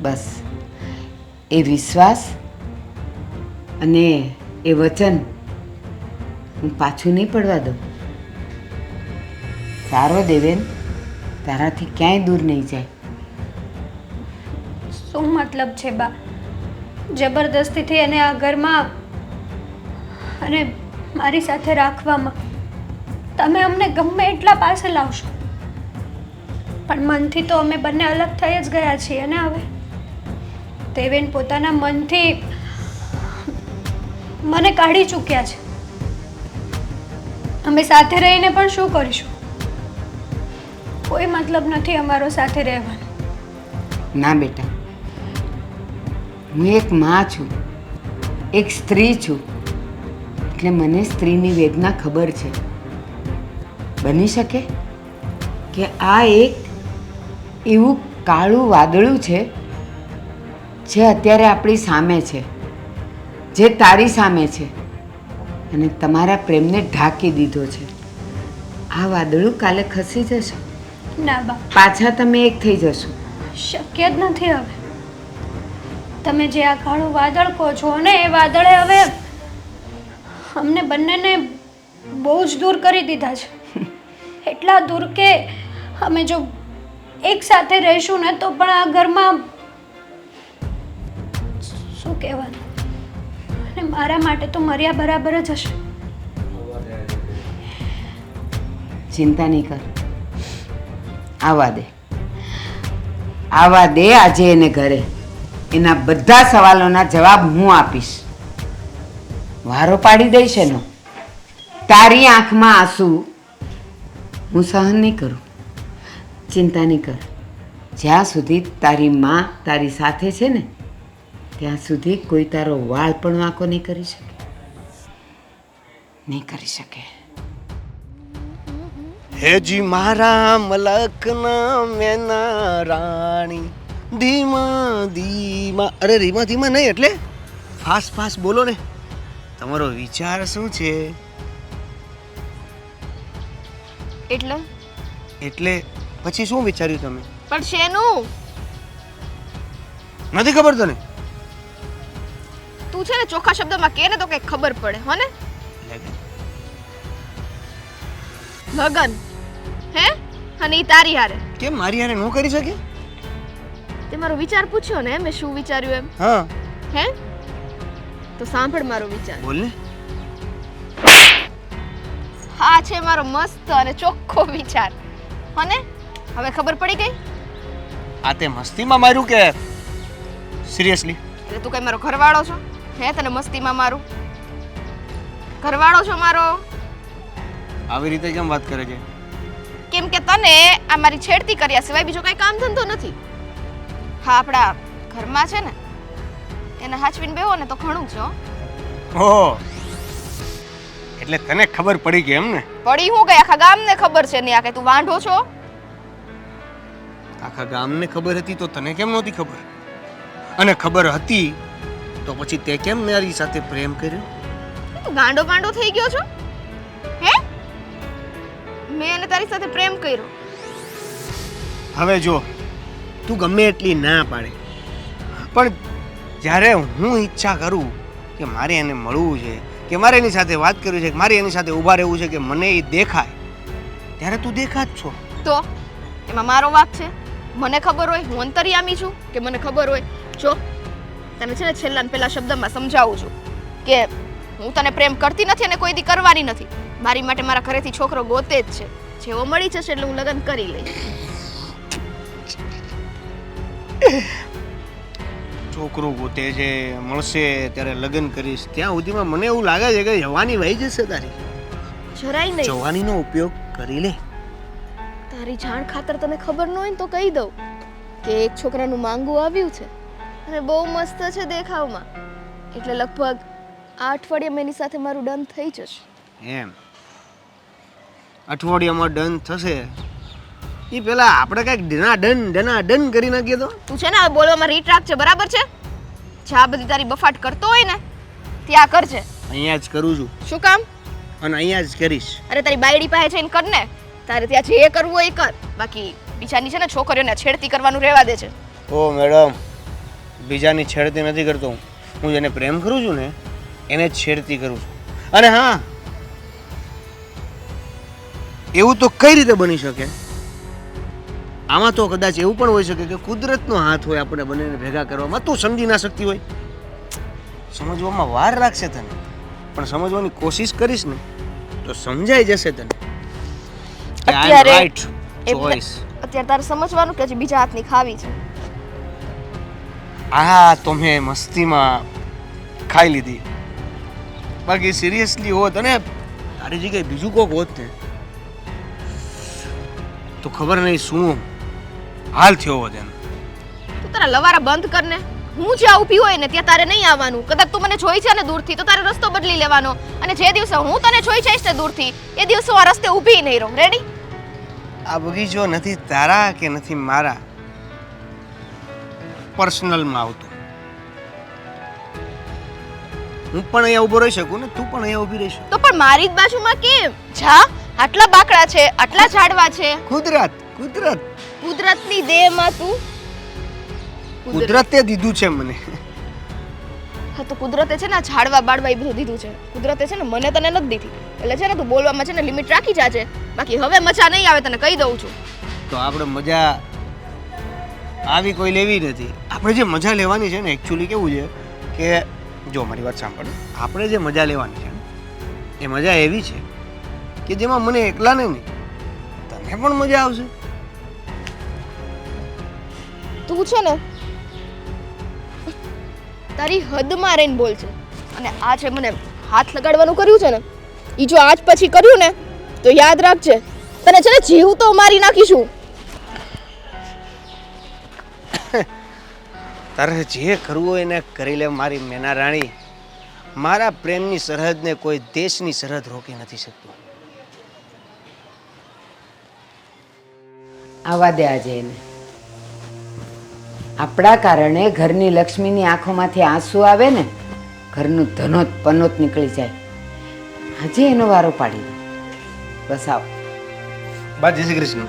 બસ એ વિશ્વાસ અને એ વચન હું પાછું નહીં પડવા દઉં. તારો દેવેન તારાથી ક્યાંય દૂર નહીં જાય. શું મતલબ છે બા જબરદસ્તીથી એને આ ઘરમાં અને મારી સાથે રાખવામાં? તમે અમને ગમે એટલા પાસે લાવશો, પણ મનથી તો અમે બંને અલગ થઈ જ ગયા છીએ. અને હવે દેવેન પોતાના મનથી મને કાઢી ચૂક્યા છે. અમે સાથે રહીને પણ શું કરીશું? કોઈ મતલબ નથી અમારો સાથે રહેવાનો. ના બેટા, હું એક માં છું, એક સ્ત્રી છું, એટલે મને સ્ત્રીની વેદના ખબર છે. બની શકે કે આ એક એવું કાળું વાદળું છે જે અત્યારે આપણી સામે છે, જે તારી સામે છે, અને તમારા પ્રેમને ઢાંકી દીધો છે. આ વાદળું કાલે ખસી જશે. ના બા, પાછા તમે એક થઈ જશો. શક્ય જ નથી. હવે તમે જે આ કાળું વાદળ કહો છો ને, એ વાદળે હવે અમને બંનેને બહુ જ દૂર કરી દીધા છે. એટલા દૂર કે અમે જો એક સાથે રહીશું ને તો પણ આ ઘરમાં શું કહેવાનું, અને મારા માટે તો મર્યા બરાબર જ હશે. ચિંતા નહીં કર, આવવા દે આજે એને ઘરે. એના બધા સવાલોના જવાબ હું આપીશ. વારો પાડી દઈશ એનો. તારી આંખમાં આંસુ હું સહન નહીં કરું. ચિંતા નહીં કર. જ્યાં સુધી તારી માં તારી સાથે છે ને ત્યાં સુધી કોઈ તારો વાળ પણ વાંકો નહીં કરી શકે. નહીં કરી શકે. હેજી મારા મલકના મેના રાણી ધીમા ધીમા. અરે ધીમા ધીમા નહીં, એટલે ફાસ્ટ ફાસ્ટ બોલો ને. તમારો વિચાર શું છે? એટલે એટલે પછી શું વિચાર્યું તમે? પણ શેનું? નથી ખબર તને? તું છે ને ચોખ્ખા શબ્દમાં કે ને તો કઈ ખબર પડે હો ને. લગન હે? અને ઈ તારી હારે? કેમ મારી હારે ન કરી શકે? તે મારો વિચાર પૂછ્યો ને મેં શું વિચાર્યું એમ. હા હે? તો સાંભળ મારો વિચાર. બોલ ને. હા છે મારો મસ્ત અને ચોખ્ખો વિચાર અને હવે ખબર પડી ગઈ. આ તે મસ્તીમાં માર્યું કે સિરિયસલી? એટલે તું કઈ મારો ઘરવાળો છો? હે તને મસ્તીમાં મારું? ઘરવાળો છો મારો? આવી રીતે કેમ વાત કરે છે? કેમ કે તને આ મારી છેડતી કર્યા સિવાય બીજો કઈ કામ ધંધો નથી. હા આપણા ઘરમાં છે ને એને હાચવીને બેહો ને તો ઘણું છે હો. ઓહ, એટલે તને ખબર પડી ગઈ એમ ને? પડી હું ગઈ આખા ગામને ખબર છે ને આ કે તું વાંઢો છો. આખા ગામને ખબર હતી તો તને કેમ નહોતી ખબર? અને ખબર હતી તો પછી તે કેમ મારી સાથે પ્રેમ કર્યો? તું ગાંડો પાંડો થઈ ગયો છો? હે? મેં અને તારી સાથે પ્રેમ કર્યો. હવે જો તું ગમે એટલી ના પાડે પણ જ્યારે હું ઈચ્છા કરું કે મારે એને મળવું છે કે મારે એની સાથે વાત કરવી છે કે મારે એની સાથે ઊભા રહેવું છે કે મને એ દેખાય ત્યારે તું દેખા જ છો. તો એમાં મારો વાંક છે? મને ખબર હોય હું અંતર્યામી છું કે મને ખબર હોય? જો તને છે ને છેલ્લા ને પહેલા શબ્દમાં સમજાવું છું કે હું તને પ્રેમ કરતી નથી અને કોઈ દી કરવાની નથી. મારી માટે મારા ઘરેથી છોકરો ગોતે જ છે. જેવો મળી જશે એટલે હું લગ્ન કરી લઈશ. છોકરો ગોતે છે, મળશે ત્યારે લગ્ન કરીશ. ત્યાં સુધીમાં મને એવું લાગે છે કે જવાની વહી જશે તારી. જરાય નહીં. જવાનીનો ઉપયોગ કરી લે. તારી જાણ ખાતર તને ખબર ન હોય ને તો કહી દઉં કે એક છોકરાનું માંગવું આવ્યું છે અને બહુ મસ્ત છે દેખાવમાં. એટલે લગભગ આ અઠવાડિયામાં એની સાથે મારું ડન થઈ જશે. એમ અઠવાડિયામાં ડન થશે એ પેલા આપણે કઈક ડન કરી નાખીએ તો. તું છે ને હવે બોલવામાં રીત રાખજે બરાબર છે? જ્યાં બધી તારી બફાટ કરતો હોય ને ત્યાં કરજે. અહીંયા જ કરું છું શું કામ? અને અહીંયા જ કરીશ. અરે તારી બાયડી પાસે જઈને કર ને. તારે ત્યાં જે કરવું હોય એ કર. બાકી બીજાની છે ને છોકરીઓને છેડતી કરવાનું રહેવા દે છે. ઓ મેડમ, બીજાની છેડતી નથી કરતો હું. હું જેને પ્રેમ કરું છું ને એને જ છેડતી કરું છું. અને હા, એવું તો કઈ રીતે બની શકે? આમાં તો કદાચ એવું પણ હોઈ શકે કે કુદરતનો હાથ હોય આપણે બંનેને ભેગા કરવામાં. તું સમજી ના શકતી હોય. સમજવામાં વાર લાગશે તને, પણ સમજવાની કોશિશ કરીશ ને તો સમજાઈ જશે તને. અત્યારે તારે સમજવાનું કે બીજા હાથની ખાવી છે. આ તો મેં મસ્તીમાં ખાઈ લીધી. બાકી સિરિયસલી હોત અને તારી જગ્યાએ બીજું કોક હોત ને તો ખબર નહીં શું હાલ થયો હોત એમ. તું તારા લવારા બંધ કર ને. હું જ્યાં ઊભી હોય ને ત્યાં તારે નહીં આવવાનું. કદાચ તું મને જોઈ છે ને દૂરથી તો તારે રસ્તો બદલી લેવાનો. અને જે દિવસે હું તને જોઈ જઈશ ને દૂરથી એ દિવસે હું આ રસ્તે ઊભી નહીં રહું. રેડી? આ બગીચો નથી તારા કે નથી મારા, પર્સનલમાં આવતું. હું પણ અહીંયા ઊભો રહી શકું ને તું પણ અહીંયા ઊભી રહી શકે. તો પણ મારી જ બાજુમાં કેમ? જા, આટલા બાકડા છે, આટલા ઝાડવા છે. કુદરત કુદરતની દેહમાં તું કુદરતે દીધું છે મને. હા તો કુદરતે છે ને ઝાડવા બાળવા એ બધું દીધું છે. કુદરતે છે ને મને તને નથી દીધી. એટલે છે ને તું બોલવામાં છે ને લિમિટ રાખી જાજે. બાકી હવે મજા નહીં આવે તને કહી દઉં છું. તો આપણે મજા આવી કોઈ લેવી નથી. આપણે જે મજા લેવાની છે ને એકચ્યુઅલી કેવું છે કે જો મારી વાત સાંભળ, આપણે જે મજા લેવાની છે એ મજા એવી છે કે જેમાં મને એકલાને નહીં તને પણ મજા આવશે. તું છે ને તારી હદમાં રહીને બોલ છે અને આ છે મને હાથ લગાડવાનું કર્યું છે ને ઈ જો આજ પછી કર્યું ને તો યાદ રાખજે તને છે ને જીવ તો મારી નાખીશું. તારે જે કરવું હોય ને કરી લે મારી મેના રાણી. મારા પ્રેમની સરહદને કોઈ દેશની સરહદ રોકી નથી શકતું. આવા દે આજે એને. આપણા કારણે ઘરની લક્ષ્મીની આંખોમાંથી આંસુ આવે ને ઘરનું ધનોત પનોત નીકળી જાય. આજે એનો વારો પાડી દો. બસ આવ. બા જય શ્રી કૃષ્ણ.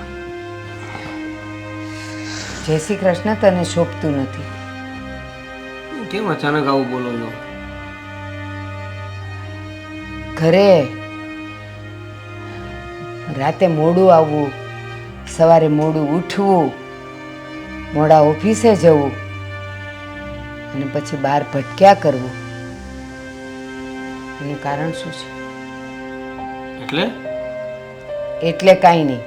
જય શ્રી કૃષ્ણ તને શોભતું નથી. કેમ અચાનક આવું બોલો છો? ઘરે રાતે મોડું આવવું, સવારે મોડું ઉઠવું, મોડા ઓફિસે જવું અને પછી બહાર ભટક્યા કરવું, એનું કારણ શું છે? એટલે કાંઈ નહીં.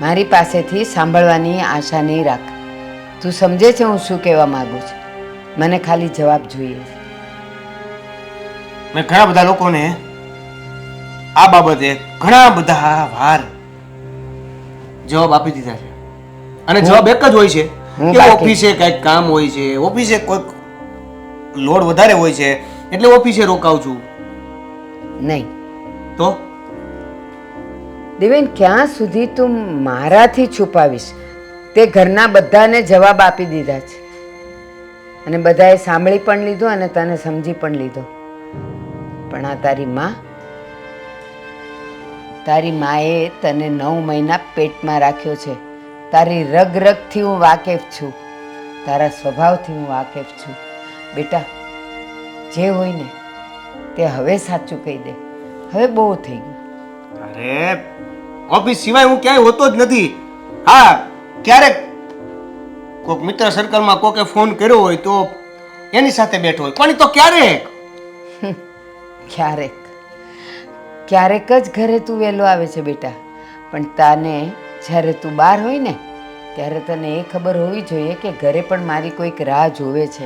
મારી પાસેથી સાંભળવાની આશા નહીં રાખ. તું સમજે છે હું શું કહેવા માંગુ છું? મને ખાલી જવાબ જોઈએ છે. મેં ઘણા બધા લોકોને આ બાબતે ઘણા બધા વાર જવાબ આપી દીધા છે અને જવાબ એક જ હોય છે હું કે બાકી. ઓફિસે કંઈક કામ હોય છે, ઓફિસે કોઈક લોડ વધારે હોય છે એટલે ઓફિસે રોકાઉં છું. નહીં તો દેવેન, ક્યાં સુધી તું મારાથી છુપાવીશ? તે ઘરના બધાને જવાબ આપી દીધા છે અને બધાએ સાંભળી પણ લીધું અને તને સમજી પણ લીધો. પણ આ તારી માએ તને 9 મહિના પેટમાં રાખ્યો છે. તારી રગ રગથી હું વાકેફ છું, તારા સ્વભાવથી હું વાકેફ છું. બેટા, જે હોય ને તે હવે સાચું કહી દે. હવે બહુ થઈ ગયું. અરે ઓફિસ સિવાય હું ક્યાંય હોતો જ નથી. હા, ક્યારેક કોઈક મિત્ર સર્કલમાં કોકે ફોન કર્યો હોય તો એની સાથે બેઠો હોય, પણ ઈ તો ક્યારેક. ક્યારેક જ ઘરે તું વહેલો આવે છે બેટા. પણ તને જ્યારે તું બહાર હોય ને ત્યારે તને એ ખબર હોવી જોઈએ કે ઘરે પણ મારી કોઈક રાહ જોવે છે.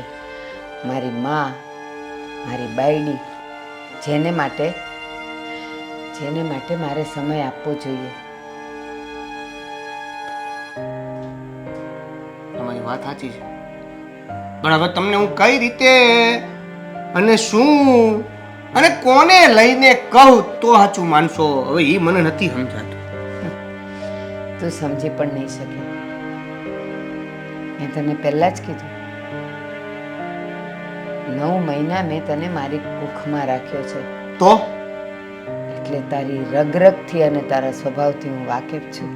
મારી માં, મારી બાયડી, જેને માટે મારે સમય આપવો જોઈએ. તમારી વાત સાચી છે, પણ હવે તમને હું કઈ રીતે અને શું અને કોને લઈને કહું તો સાચું માનશો? હવે એ મને નથી સમજાતું. તું સમજી પણ નહીં શકે. મેં તને પહેલાં જ કીધું, 9 મહિના મેં તને મારી કુખમાં રાખ્યો છે. તો એટલે તારી રગરગથી અને તારા સ્વભાવથી હું વાકેફ છું.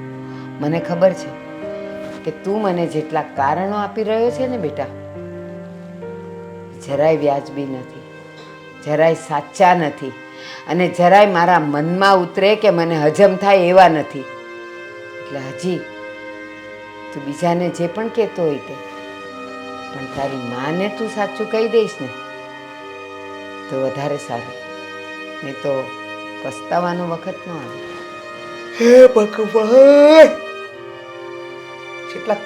મને ખબર છે કે તું મને જેટલા કારણો આપી રહ્યો છે ને બેટા, જરાય વ્યાજબી નથી, જરાય સાચા નથી અને જરાય મારા મનમાં ઉતરે કે મને હજમ થાય એવા નથી. એટલે હજી તું બીજાને જે પણ કહેતો હોય તે, પણ તારી માને તું સાચું કહી દઈશ ને તો વધારે સારું. નહીં તો પસ્તાવાનો વખત ન આવે. હે ભગવાન, કેટલા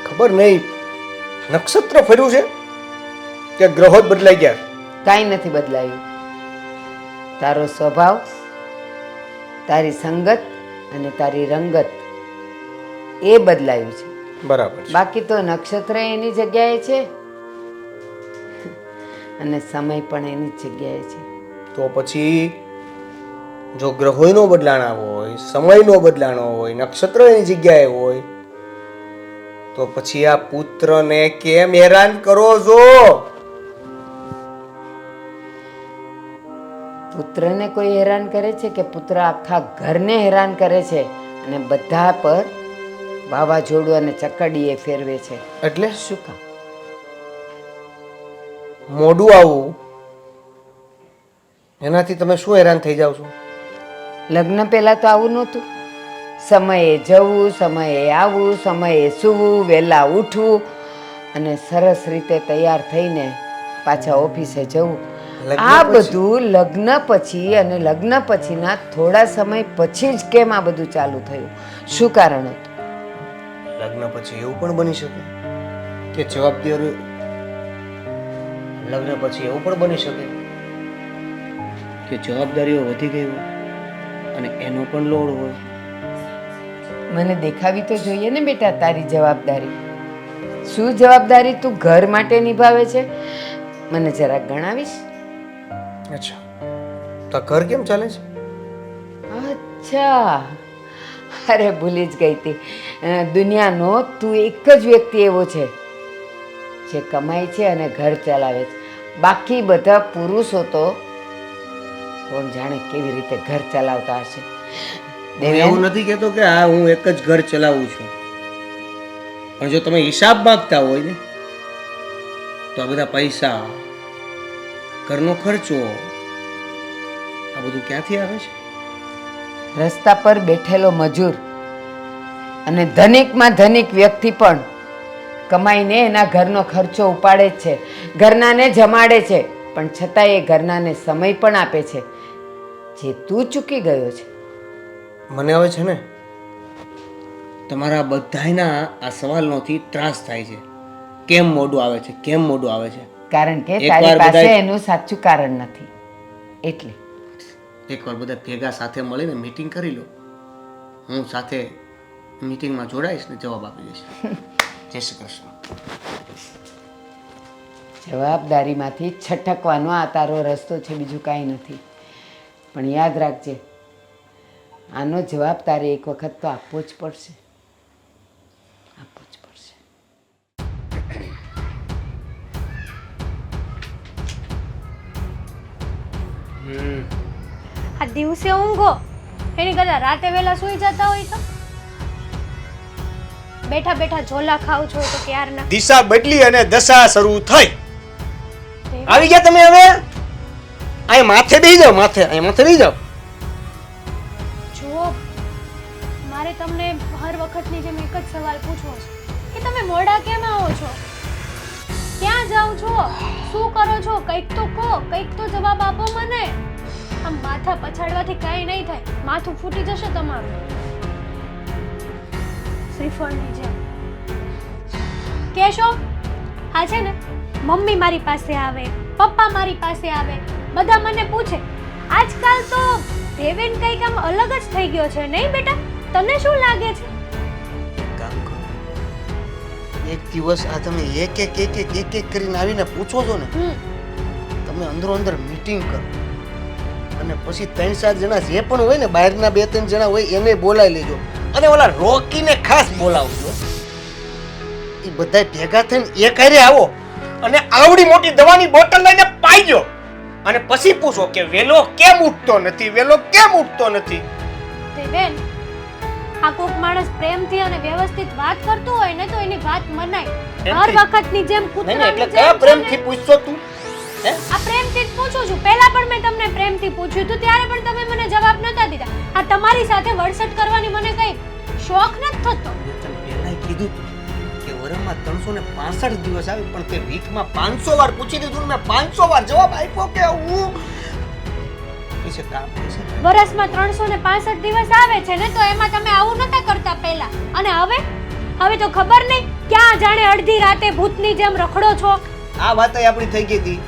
ખબર નહીં નક્ષત્ર ફર્યું છે કે ગ્રહો જ બદલાઈ ગયા? કાંઈ નથી બદલાયું. તારો સ્વભાવ, તારી સંગત અને તારી રંગત એ બદલાયું છે. બરાબર છે. બાકી તો નક્ષત્ર એની જગ્યાએ છે અને સમય પણ એની જ જગ્યાએ છે. તો પછી જો ગ્રહોનો બદલાણા હોય, સમયનો બદલાણો હોય, નક્ષત્ર એની જગ્યાએ હોય, તો પછી આ પુત્રને કેમ હેરાન કરો છો? પુત્રને કોઈ હેરાન કરે છે કે પુત્ર આખા ઘરને હેરાન કરે છે અને બધા પર વાવાઝોડું અને ચકડીએ ફેરવે છે? એટલે શું કામ? મોડું આવું એનાથી તમે શું હેરાન થઈ જાવ છો? લગ્ન પહેલા તો આવું નહોતું. સમયે જવું, સમયે આવવું, સમયે સૂવું, વહેલા ઉઠવું અને સરસ રીતે તૈયાર થઈને પાછા ઓફિસે જવું. લગ્ન આ પછી? બધું લગ્ન પછી અને લગ્ન પછીના થોડા સમય પછી જ કેમ આ બધું ચાલુ થયું? શું કારણ હતું? લગ્ન પછી એવું પણ બની શકે કે જવાબદારી લગ્ન પછી એવું પણ બની શકે કે જવાબદારીઓ વધી ગઈ હોય અને એનો પણ લોડ હોય. મને દેખાવી તો જોઈએ ને બેટા તારી જવાબદારી. શું જવાબદારી તું ઘર માટે નિભાવે છે મને જરાક ગણાવીશ? અચ્છા, તો આ ઘર કેમ ચાલે છે? અચ્છા, અરે ભૂલી જ ગઈ હતી. દુનિયાનો તું એક જ વ્યક્તિ એવો છે જે કમાય છે અને ઘર ચલાવે છે. બાકી બધા પુરુષો તો કોણ જાણે કેવી રીતે ઘર ચલાવતા હશે. હું એવું નથી કહેતો કે હા હું એક જ ઘર ચલાવું છું, પણ જો તમે હિસાબ માંગતા હોય ને તો આ બધા પૈસા, ઘરનો ખર્ચો, આ બધું ક્યાંથી આવે છે? રસ્તા પર બેઠેલો મજૂર અને ધનિકમાં ધનિક વ્યક્તિ પણ કમાઈને એના ઘરનો ખર્ચો ઉપાડે જ છે, ઘરનાને જમાડે છે, પણ છતાં એ ઘરનાને સમય પણ આપે છે, જે તું ચૂકી ગયો છે. મને હવે છે ને તમારા બધાયના આ સવાલોથી ત્રાસ થાય છે. કેમ મોડું આવે છે, કેમ મોડું આવે છે? કારણ કે એકવાર તારી પાસે બધાય- એનું સાચું કારણ નથી એટલે. એકવાર બધા ભેગા સાથે મળીને મીટિંગ કરી લો. હું સાથે મીટિંગમાં જોડાઈશ ને જવાબ આપી દઈશ. જય શ્રી કૃષ્ણ. જવાબદારીમાંથી છટકવાનો આ તારો રસ્તો છે, બીજું કાંઈ નથી. પણ યાદ રાખજે, આનો જવાબ તારે એક વખત તો આપવો જ પડશે, આપવો જ પડશે. આ દિવસે ઊંઘો એની કરતા રાતે વહેલા સૂઈ જતા હોય તો બેઠા બેઠા ઝોલા ખાવ છો તો ક્યારના. દિશા બદલી અને દશા શરૂ થઈ. દેવ, આવી ગયા તમે હવે? અહીં માથે બેસી જાઓ, માથે અહીં માથે બેસી જાઓ. જુઓ, મારે તમને હર વખતની જેમ એક જ સવાલ પૂછવો છે કે તમે મોડા કેમ આવો છો? ક્યાં જાઓ છો? શું કરો છો? કંઈક તો કહો, કંઈક તો જવાબ આપો મને. આમ માથા પછાડવાથી કાંઈ નહીં થાય, માથું ફૂટી જશે તમારું શ્રીફળની જેમ. કહેશો હા છે ને, મમ્મી મારી પાસે આવે, પપ્પા મારી પાસે આવે, બધા મને પૂછે. આજકાલ તો દેવેન કંઈક આમ અલગ જ થઈ ગયો છે નહીં બેટા? તને શું લાગે છે? કામ કરો, એક દિવસ આ તમે એક એક એક એક એક એક કરીને આવીને પૂછો છો ને, તમે અંદરો અંદર મીટિંગ કરો અને પછી 3-4 જણા જે પણ હોય ને, બહારના 2-3 જણા હોય એને બોલાવી લેજો અને ઓલા રોકીને ખાસ બોલાવજો. એ બધા ભેગા થઈને એક હારે આવો અને આવડી મોટી દવાની બોટલ લઈને પાઈજો અને પછી પૂછો કે વેલો કેમ ઉઠતો નથી, વેલો કેમ ઉઠતો નથી. દેવેન, આ કોક માણસ પ્રેમથી અને વ્યવસ્થિત વાત કરતું હોય ને તો એની વાત મનાય. હર વખતની જેમ નહીં કૂતરાની એટલે જેમ કયા છે પ્રેમથી ને, પૂછશો તું? હે? આ પ્રેમથી જ પૂછું છું. પહેલા પણ મેં તમને પ્રેમથી પૂછ્યું હતું, ત્યારે પણ તમે મને જવાબ નતા દીધા. આ તમારી સાથે વડસટ કરવાની મને કઈ શોખ નથી થતો. મેં તને પહેલાંય કીધું તું કે વરસમાં 365 દિવસ આવે, પણ તે વીકમાં 500 વાર પૂછી દીધું ને મેં 500 વાર જવાબ આપ્યો કે હું પૈસે કામ છે. વર્ષમાં 365 દિવસ આવે છે ને, તો એમાં તમે આવું નતા કરતા પહેલા. અને હવે તો ખબર નહીં ક્યાં જાણે અડધી રાતે ભૂતની જેમ રખડો છો. આ વાત આપણી થઈ ગઈ હતી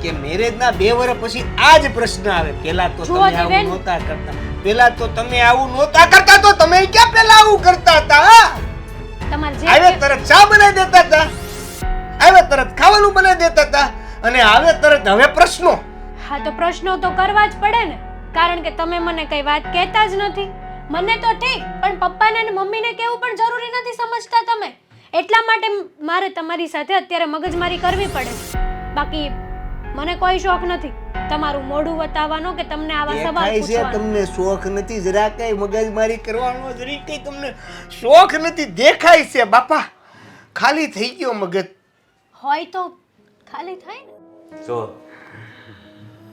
કે મેરેજના 2 વર્ષ પછી આ જ પ્રશ્ન આવે. પહેલા તો જુઓ તમે આવું દેવેન. નહોતા કરતા, પહેલા તો તમે આવું નહોતા કરતા, તો તમે ક્યાં પહેલા આવું કરતા હતા? હા? તમારે આવે જે તરત ચા બનાવી દેતા હતા, આવે તરત ખાવાનું બનાવી દેતા હતા, અને આવે તરત હવે પ્રશ્નો. હા, તો પ્રશ્નો તો કરવા જ પડે ને, કારણ કે તમે મને કઈ વાત કહેતા જ નથી. મને તો ઠીક, પણ પપ્પાને અને મમ્મીને કેવું પણ જરૂરી નથી સમજતા તમે. એટલા માટે મારે તમારી સાથે અત્યારે મગજમારી કરવી પડે છે. બાકી મને કોઈ શોખ નથી તમારું મોઢું વતાવવાનો કે તમને આવા સવાલ દેખાય છે પૂછવાનો. તમને શોખ નથી, જરા કઈ મગજમારી કરવાનો જરી કઈ તમને શોખ નથી. દેખાય છે બાપા, ખાલી થઈ ગયો મગજ. હોય તો ખાલી થાય ને. જો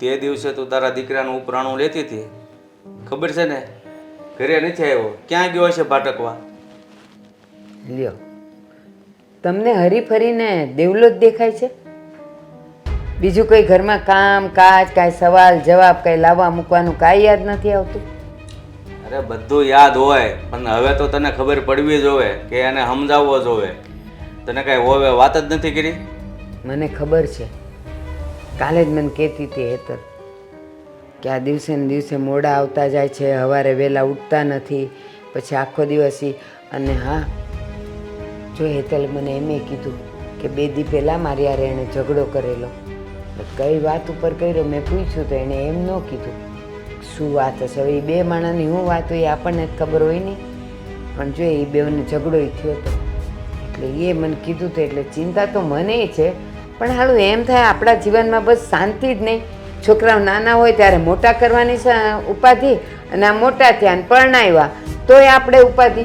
તે દિવસે તું તારા દીકરાનું ઉપરાણું લેતી હતી, ખબર છે ને, ઘરે નથી આવ્યો, ક્યાં ગયો હશે ભાટકવા? લ્યો, તમને હરીફરીને દેવલો જ દેખાય છે? બીજું કોઈ ઘરમાં કામ કાજ, કાંઈ સવાલ જવાબ, કાંઈ લાવવા મૂકવાનું કાંઈ યાદ નથી આવતું? અરે બધું યાદ હોય, પણ હવે તો તને ખબર પડવી જોવે કે એને સમજાવવો જોવે. તને કાંઈ હોવે વાત જ નથી કરી. મને ખબર છે, કાલે જ મને કહેતી હતી હેતર કે આ દિવસે ને દિવસે મોડા આવતા જાય છે, સવારે વહેલા ઉઠતા નથી, પછી આખો દિવસ અને હા જો હેતલ મને એમ કીધું કે 2 દી પહેલાં મારી યારે એણે ઝઘડો કરેલો. કઈ વાત ઉપર કર્યો મેં પૂછ્યું તો એણે એમ ન કીધું. શું વાત હશે હવે? એ 2 માણસની શું વાત હોય એ આપણને જ ખબર હોય નહીં, પણ જો એ બેઓને ઝઘડો થયો હતો એટલે એ મને કીધું હતું. એટલે ચિંતા તો મને છે, પણ હાલું એમ થાય આપણા જીવનમાં બસ શાંતિ જ નહીં. છોકરાઓ નાના હોય ત્યારે મોટા કરવાની ઉપાધિ, અને આ મોટા થયા ને પરણાવ્યા તોય આપણે ઉપાધિ.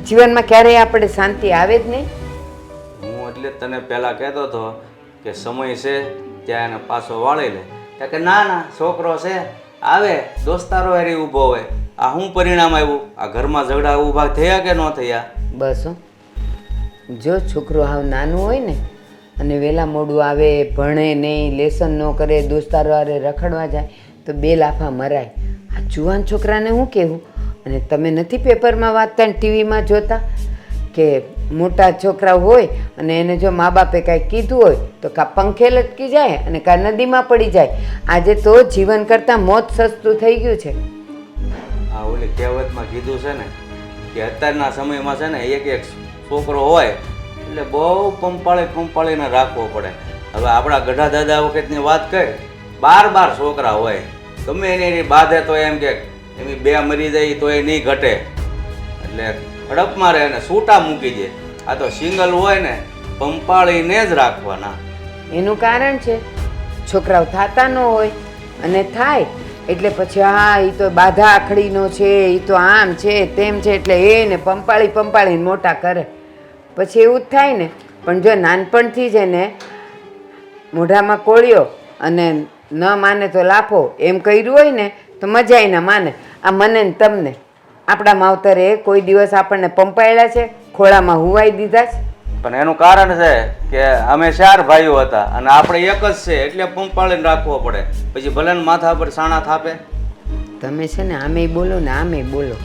જીવનમાં ક્યારેય આપણે શાંતિ આવે જ નહીં. હું એટલે જ તને પહેલાં કહેતો હતો કે સમય છે ત્યાં એને પાછો વાળી લે. ત્યાં કે ના ના છોકરો છે આવે દોસ્તારો હારી ઊભો હોય. આ શું પરિણામ આવ્યું? આ ઘરમાં ઝઘડા ઊભા થયા કે ન થયા? બસ હો. જો છોકરો હાવ નાનું હોય ને અને વહેલા મોડું આવે, ભણે નહીં, લેસન ન કરે, દોસ્તારો હારે રખડવા જાય તો 2 લાફા મરાય. આ જુવાન છોકરાને શું કહેવું? અને તમે નથી પેપરમાં વાંચતા ને ટીવીમાં જોતા કે મોટા છોકરા હોય અને એને જો મા બાપે કાંઈ કીધું હોય તો કાં પંખે લટકી જાય અને કાં નદીમાં પડી જાય. આજે તો જીવન કરતાં મોત સસ્તું થઈ ગયું છે. આ ઓલી કહેવતમાં કીધું છે ને કે અત્યારના સમયમાં છે ને એક છોકરો હોય એટલે બહુ પંપાળીને રાખવો પડે. હવે આપણા ગઢા દાદા વખતની વાત કરી 12 છોકરા હોય, ગમે એની બાધે તો એમ કે એની 2 મરી જાય તો એ નહીં ઘટે, એટલે હડપમાં રહે ને છૂટા મૂકી દે. આ તો સિંગલ હોય ને પંપાળીને જ રાખવાના. એનું કારણ છે છોકરાઓ થતા ન હોય અને થાય એટલે પછી હા એ તો બાધા આખડીનો છે, એ તો આમ છે તેમ છે, એટલે એને પંપાળીને મોટા કરે. પછી એવું જ થાય ને. પણ જો નાનપણથી જ એને મોઢામાં કોળિયો અને ન માને તો લાફો એમ કર્યું હોય ને તો મજાય ન માને. આ મને ને તમને આપણા માવતરે કોઈ દિવસ આપણને પંપાયેલા છે, ખોળામાં હુવાઈ દીધા છે? પણ એનું કારણ છે કે અમે 4 ભાઈઓ હતા અને આપણે એક જ છે એટલે પંપાળીને રાખવો પડે. પછી ભલે ને માથા પર સાણા થાપે. તમે છે ને આમેય બોલો ને આમેય બોલો.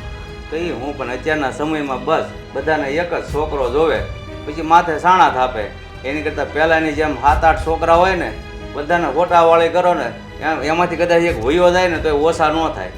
તો એ હું પણ અત્યારના સમયમાં બસ બધાને એક જ છોકરો જોવે, પછી માથે સાણા થાપે. એની કરતાં પહેલાંની જેમ 7-8 છોકરા હોય ને બધાને ગોટાવાળી કરો ને એમાંથી કદાચ એક વયો જાય ને તો એ ઓછા ન થાય.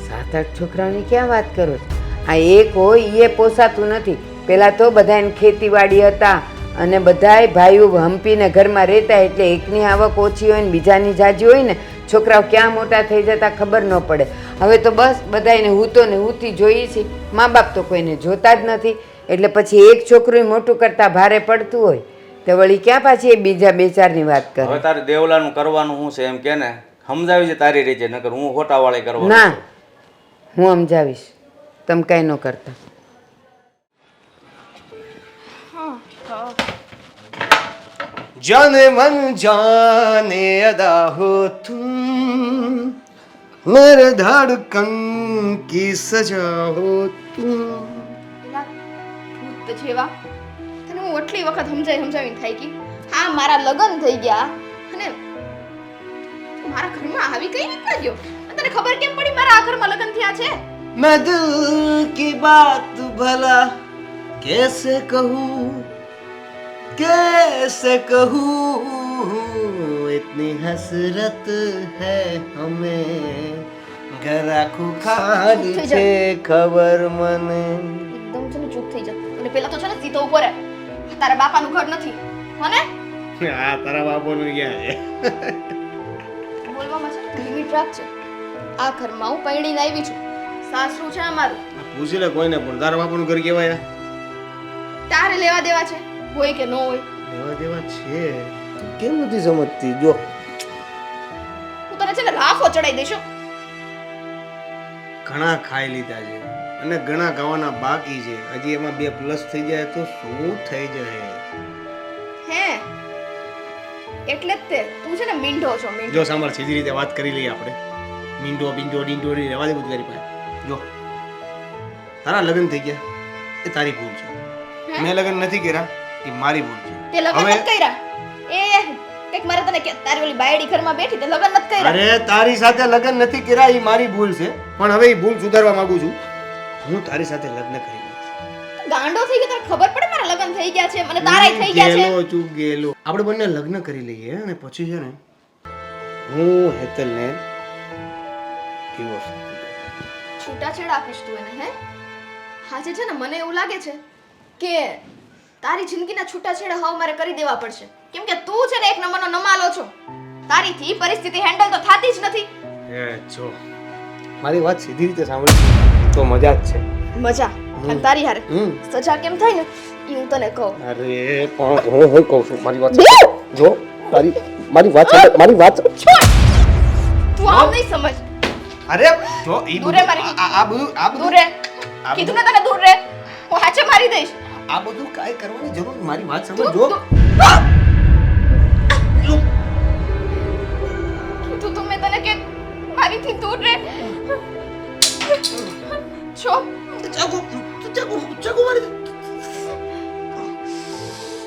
7-8 છોકરાઓની ક્યાં વાત કરો છો? આ એક હોય એ પોસાતું નથી. પહેલાં તો બધાને ખેતીવાડી હતા અને બધાય ભાઈઓ હંપીને ઘરમાં રહેતા, એટલે એકની આવક ઓછી હોય ને બીજાની જાજી હોય ને છોકરાઓ ક્યાં મોટા થઈ જતા ખબર ન પડે. હવે તો બસ બધાને હૂતો ને હૂતી જોઈએ છે, મા બાપ તો કોઈને જોતા જ નથી. એટલે પછી એક છોકરું મોટું કરતાં ભારે પડતું હોય તો વળી ક્યાં પાછી એ બીજા 2-4ની વાત કરે. હવે તારે દેવલાનું કરવાનું શું છે એમ કે ને સમજાવી છે તારી રીતે, નકર હું ખોટાવાળી કરવાનું. ના, હું સમજાવીશ, તમે કાંઈ ન કરતા. जाने मन जाने अदा हो तुम, मेरे धड़कन की सजा हो तुम. ભૂત જેવા તને હું એટલી વખત સમજાવીને થઈ ગઈ. હા મારા લગ્ન થઈ ગયા અને મારા ઘરમાં આવી કઈ રીતના ગયો? તને ખબર કેમ પડી મારા આ ઘરમાં લગ્ન થયા છે? मैं दिल की बात भला कैसे कहूँ, कैसे कहूँ, इतनी हसरत है हमें, घर आँखों खाली છે ખબર મને. એકદમ છે ને ચૂપ થઈ જા. અને પેલા તો છે ને સીધો ઉપર તારા બાપાનું ઘર નથી મને આ તારા બાપોનું ક્યાં છે? બોલવામાં છે ને લિમિટ રાખજે. આ ઘરમાં હું પૈણીને આવી છું, સાસરું છે અમારું. પૂછી લે કોઈને પણ તારા બાપોનું ઘર કેવાય? તારે લેવા દેવા છે હોય કે ન હોય? લેવા દેવા છે. તું કેમ નથી સમજતી? જો હું તને છે ને લાફો ચડાઈ દઈશું. ઘણા ખાઈ લીધા છે અને ઘણા ખાવાના બાકી છે. હજી એમાં 2 પ્લસ થઈ જાય તો શું થઈ જાય? હે એટલે જ તે તું છે ને મીંઢો છો મીંઢો. જો સાંભળ, સીધી રીતે વાત કરી લઈએ આપણે. મીંડો બિંડો ડીંડો ની રહેવા દે બધું તારી પાસે. જો તારા લગ્ન થઈ ગયા એ તારી ભૂલ છે. મેં લગ્ન નથી કર્યા એ મારી ભૂલ છે. તે લગ્ન નથી કર્યા એ કઈક મારે તને કે તારી ઓલી બાયડી ઘરમાં બેઠી તે લગ્ન નથી કર્યા. અરે તારી સાથે લગ્ન નથી કર્યા એ મારી ભૂલ છે, પણ હવે એ ભૂલ સુધારવા માંગુ છું. હું તારી સાથે લગ્ન કરી લઈશ. ગાંડો થઈ ગયો, તને ખબર પડે મારા લગ્ન થઈ ગયા છે, મને તારાય થઈ ગયા છે. ગેલો ચૂક ગેલો. આપણે બંને લગ્ન કરી લઈએ અને પછી છે ને હું હેતલને divorce. છૂટાછેડા આપીશ તું એને હે આજે છે ને મને એવું લાગે છે કે તારી જિંદગીના છૂટાછેડા હવે મારે કરી દેવા પડશે કેમ કે તું છે ને એક નંબરનો નમાલો છો તારીથી પરિસ્થિતિ હેન્ડલ તો થાતી જ નથી એ જો મારી વાત સીધી રીતે સાંભળી તો મજા જ છે. મજા અને તારી હારે સજા કેમ થાય ને એ હું તને કહું અરે પણ હું કહું છું મારી વાત જો મારી વાત છોડ તું આમ નહીં સમજ અરે જો ઈ દૂર રહે મારી. આ બધું દૂર રે કીધું ને તને દૂર રે હું હાચે મારી દઈશ આ બધું કાંઈ કરવાની જરૂર નથી. મારી વાત સમજો. કીધું તું મેં તને કે મારીથી દૂર રે છો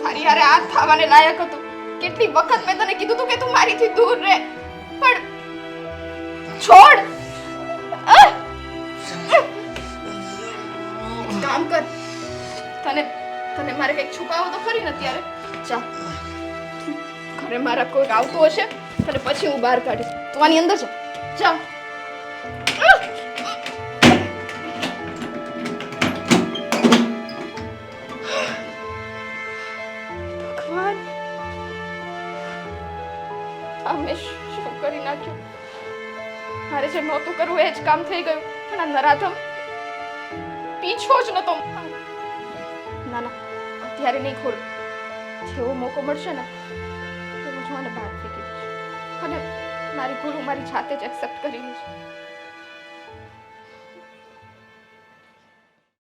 મારી હારે આ થવાને લાયક હતું કેટલી વખત મેં તને કીધું તું કે તું મારીથી દૂર રહે પણ છોડ એક કામ કર તને મારે કંઈક છુપાવવું તો ખરી ને અત્યારે જા ઘરે મારા કોઈ આવતું હશે અને પછી હું બહાર કાઢીશ તું આની અંદર જા ભગવાન આ મેં શું કરી નાખ્યું મારે જે નહોતું કરવું એ જ કામ થઈ ગયું પણ આ નરાધમ પીછો જ નતો ના અત્યારે નહીં ખોલ જેવો મોકો મળશે ને તો હું જોવાને બહાર ફેંકી દઈશ અને મારી ભૂલ હું મારી જાતે જ એક્સેપ્ટ કરી લઈશ